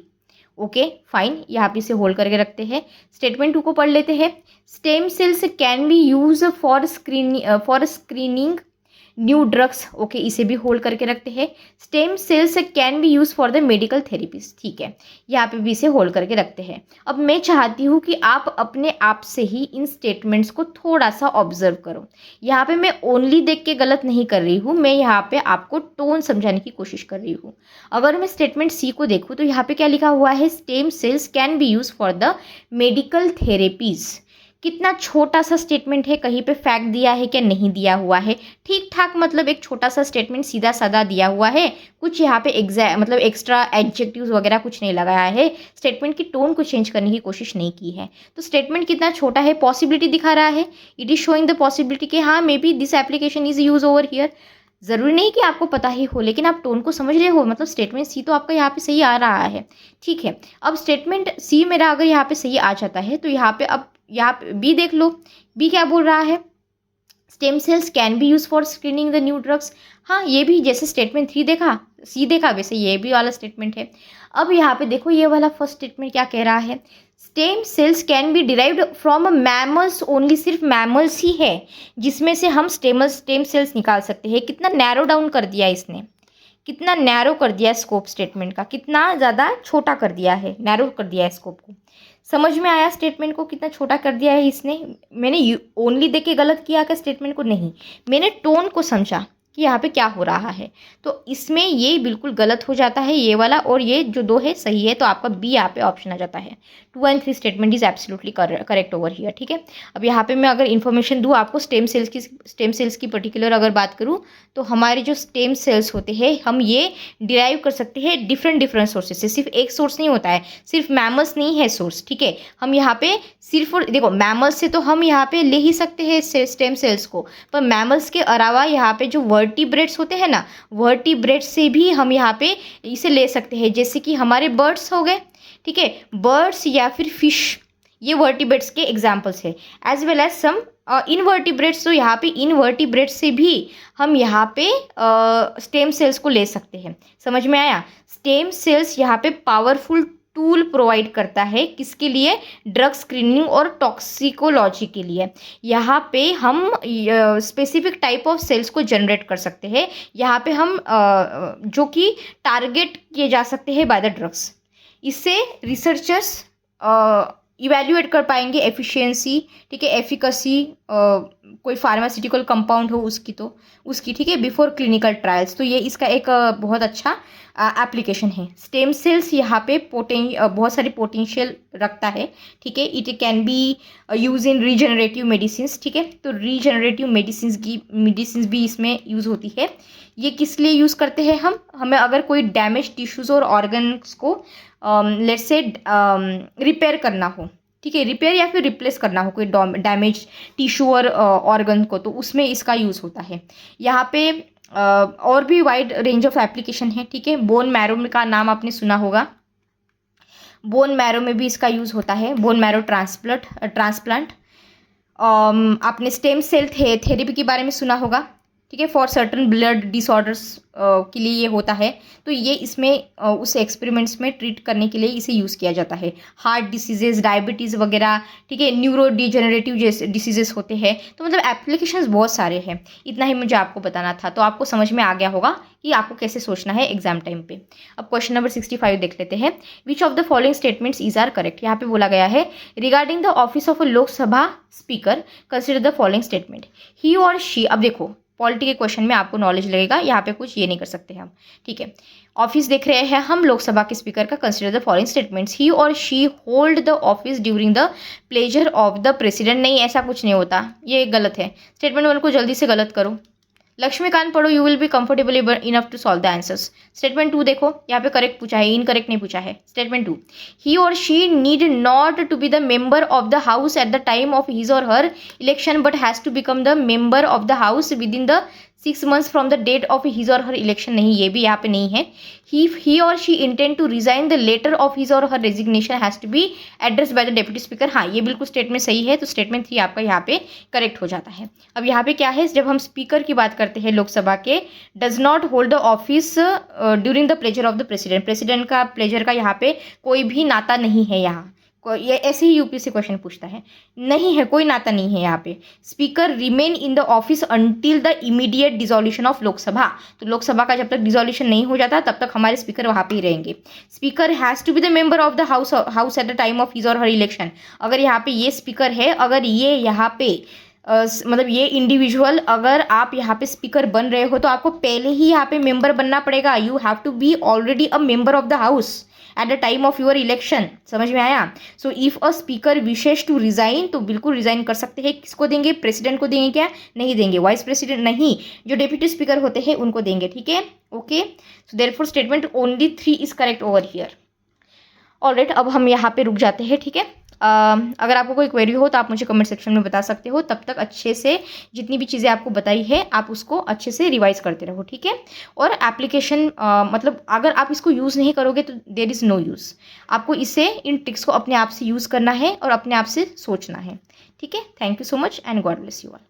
okay fine, यहाँ पे इसे होल्ड करके रखते हैं। स्टेटमेंट 2 को पढ़ लेते हैं, stem cells can be use for screening new drugs, okay, इसे भी होल्ड करके रखते हैं। Stem cells can be use for the medical therapies, ठीक है, यहाँ पे भी इसे होल्ड करके रखते हैं। अब मैं चाहती हूँ कि आप अपने आप से ही इन स्टेटमेंट्स को थोड़ा सा ऑब्जर्व करो। यहाँ पे मैं ओनली देख के गलत नहीं कर रही हूँ, मैं यहाँ पे आपको टोन समझाने की कोशिश कर रही हूँ। अगर मैं स्टेटमेंट सी को देखूँ तो यहाँ पे क्या लिखा हुआ है, stem cells can be use for the medical therapies. कितना छोटा सा स्टेटमेंट है, कहीं पे फैक्ट दिया है क्या, नहीं दिया हुआ है, ठीक ठाक, मतलब एक छोटा सा स्टेटमेंट सीधा साधा दिया हुआ है, कुछ यहाँ पे मतलब एक्स्ट्रा एडजेक्टिव्स वगैरह कुछ नहीं लगाया है, स्टेटमेंट की टोन को चेंज करने की कोशिश नहीं की है। तो स्टेटमेंट कितना छोटा है, पॉसिबिलिटी दिखा रहा है, it is showing the possibility कि हाँ may be this application is use over here. ज़रूरी नहीं कि आपको पता ही हो, लेकिन आप टोन को समझ रहे हो, मतलब स्टेटमेंट सी तो आपका यहाँ पे सही आ रहा है, ठीक है। अब स्टेटमेंट सी मेरा अगर यहाँ पे सही आ जाता है तो यहाँ पे अब यहाँ पे बी देख लो, बी क्या बोल रहा है, stem cells can be use for screening the new drugs. हाँ, ये भी जैसे स्टेटमेंट थ्री देखा, सी देखा, वैसे ये भी वाला स्टेटमेंट है। अब यहाँ पे देखो ये वाला फर्स्ट स्टेटमेंट क्या कह रहा है, stem cells can be derived from mammals only, सिर्फ मैमल्स ही है जिसमें से हम स्टेम सेल्स निकाल सकते हैं। कितना नैरो डाउन कर दिया इसने, कितना नैरो कर दिया स्कोप स्टेटमेंट का, कितना ज़्यादा छोटा कर दिया है, नैरो कर दिया है स्कोप को। समझ में आया स्टेटमेंट को कितना छोटा कर दिया है इसने। मैंने ओनली देख के गलत किया क्या स्टेटमेंट को, नहीं, मैंने टोन को समझा कि यहाँ पे क्या हो रहा है, तो इसमें ये बिल्कुल गलत हो जाता है ये वाला, और ये जो दो है सही है, तो आपका बी यहाँ पे ऑप्शन आ जाता है। 2 and 3 statement is absolutely correct over here, ठीक है। अब यहाँ पे मैं अगर इन्फॉर्मेशन दूँ आपको स्टेम सेल्स की पर्टिकुलर अगर बात करूँ, तो हमारे जो स्टेम सेल्स होते हैं हम ये डिराइव कर सकते हैं डिफरेंट सोर्सेज से, सिर्फ एक सोर्स नहीं होता है, सिर्फ मैमल्स नहीं है सोर्स, ठीक है। हम यहाँ पे सिर्फ देखो मैमल्स से तो हम यहाँ पे ले ही सकते हैं स्टेम सेल्स को, पर मैमल्स के अलावा यहाँ पे जो वर्टिब्रेट्स होते हैं ना, वर्टिब्रेट्स से भी हम यहाँ पे इसे ले सकते हैं, जैसे कि हमारे बर्ड्स हो गए, ठीक है, बर्ड्स या फिर फिश, ये वर्टिब्रेट्स के एग्जाम्पल्स है, एज वेल एज सम इनवर्टिब्रेट्स। तो यहाँ पे इनवर्टिब्रेट्स से भी हम यहाँ पे स्टेम सेल्स को ले सकते हैं। समझ में आया, स्टेम सेल्स यहाँ पे पावरफुल टूल प्रोवाइड करता है, किसके लिए, ड्रग स्क्रीनिंग और टॉक्सिकोलॉजी के लिए। यहाँ पे हम स्पेसिफिक टाइप ऑफ सेल्स को जनरेट कर सकते हैं, यहाँ पे हम जो कि टारगेट किए जा सकते हैं बाय द ड्रग्स। इससे रिसर्चर्स इवैल्यूएट कर पाएंगे एफिशिएंसी, ठीक है, एफिकेसी, कोई फार्मास्यूटिकल कंपाउंड हो उसकी, ठीक है, बिफोर क्लिनिकल ट्रायल्स। तो ये इसका एक बहुत अच्छा एप्लीकेशन है। स्टेम सेल्स यहाँ पे बहुत सारी पोटेंशियल रखता है, ठीक है। It can be use in regenerative medicine, ठीक है, तो रीजनरेटिव मेडिसिन भी इसमें यूज़ होती है। ये किस लिए यूज़ करते हैं हमें अगर कोई डैमेज टिश्यूज़ और ऑर्गन्स को लेट्स से रिपेयर करना हो, ठीक है, रिपेयर या फिर रिप्लेस करना हो कोई डैमेज टिश्यू और ऑर्गन को, तो उसमें इसका यूज़ होता है। यहाँ पे और भी वाइड रेंज ऑफ एप्लीकेशन है, ठीक है। बोन मैरो का नाम आपने सुना होगा, बोन मैरो में भी इसका यूज़ होता है, बोन मैरो ट्रांसप्लांट। आपने स्टेम सेल थेरेपी के बारे में सुना होगा, ठीक है, फॉर सर्टन ब्लड डिसऑर्डर्स के लिए ये होता है। तो ये इसमें उस एक्सपेरिमेंट्स में ट्रीट करने के लिए इसे यूज़ किया जाता है। हार्ट डिसीजेज, डायबिटीज़ वगैरह, ठीक है, न्यूरो डिजेनरेटिव जैसे डिसीजेस होते हैं, तो मतलब एप्लीकेशंस बहुत सारे हैं। इतना ही मुझे आपको बताना था, तो आपको समझ में आ गया होगा कि आपको कैसे सोचना है एग्जाम टाइम पे। अब क्वेश्चन नंबर 65 देख लेते हैं। Which of the following statements is are correct. यहाँ पे बोला गया है regarding the office of a Lok Sabha speaker consider the following statement. He or she, अब देखो पॉलिटी के क्वेश्चन में आपको नॉलेज लगेगा, यहाँ पे कुछ ये नहीं कर सकते हम, ठीक है। ऑफिस देख रहे हैं हम लोकसभा के स्पीकर का, consider the following statements. He or she hold the office during the pleasure of the president. नहीं, ऐसा कुछ नहीं होता, ये गलत है। स्टेटमेंट 1 को जल्दी से गलत करो, लक्ष्मीकांत पढ़ो, you will be comfortable enough to solve the answers. Statement 2 देखो, यहाँ पे करेक्ट पूछा है, इनकरेक्ट नहीं पूछा है। Statement 2, he or she need not to be the member of the house at the time of his or her election but has to become the member of the house within the 6 months from the date of his or her election. नहीं, ये भी यहाँ पे नहीं है। He or she intend to resign the letter of his or her resignation has to be address by the deputy speaker. हाँ, ये बिल्कुल स्टेटमेंट सही है, तो स्टेटमेंट 3 आपका यहाँ पे करेक्ट हो जाता है। अब यहाँ पे क्या है, जब हम स्पीकर की बात करते हैं लोकसभा के, does not hold the office during the pleasure of the president. President का प्लेजर का यहाँ पे कोई भी नाता नहीं है, यहाँ ये ऐसे ही यूपीएससी क्वेश्चन पूछता है। नहीं है, कोई नाता नहीं है यहाँ पे। Speaker remain in the office until the immediate dissolution of Lok Sabha. तो लोकसभा का जब तक डिसोल्यूशन नहीं हो जाता तब तक हमारे स्पीकर वहाँ पे ही रहेंगे। Speaker has to be the member of the house at the time of his or her election. अगर यहाँ पे ये स्पीकर है, अगर ये यहाँ पे मतलब ये इंडिविजुअल, अगर आप यहाँ पे स्पीकर बन रहे हो तो आपको पहले ही यहाँ पे मेंबर बनना पड़ेगा। You have to be already a member of the house at the time of your election. समझ में आया? So if a speaker wishes to resign, तो बिल्कुल रिजाइन कर सकते हैं। किसको देंगे? प्रेसिडेंट को देंगे क्या? नहीं देंगे। वाइस प्रेसिडेंट नहीं, जो डेप्यूटी स्पीकर होते हैं उनको देंगे। ठीक है, okay. So therefore statement only 3 is correct over here. Alright, अब हम यहाँ पे रुक जाते हैं। ठीक है, अगर आपको कोई क्वेरी हो तो आप मुझे कमेंट सेक्शन में बता सकते हो। तब तक अच्छे से जितनी भी चीज़ें आपको बताई है आप उसको अच्छे से रिवाइज करते रहो। ठीक है, और एप्लीकेशन मतलब अगर आप इसको यूज़ नहीं करोगे तो देयर इज़ नो यूज़। आपको इसे, इन ट्रिक्स को अपने आप से यूज़ करना है और अपने आप से सोचना है। ठीक है, thank you so much and God bless you all.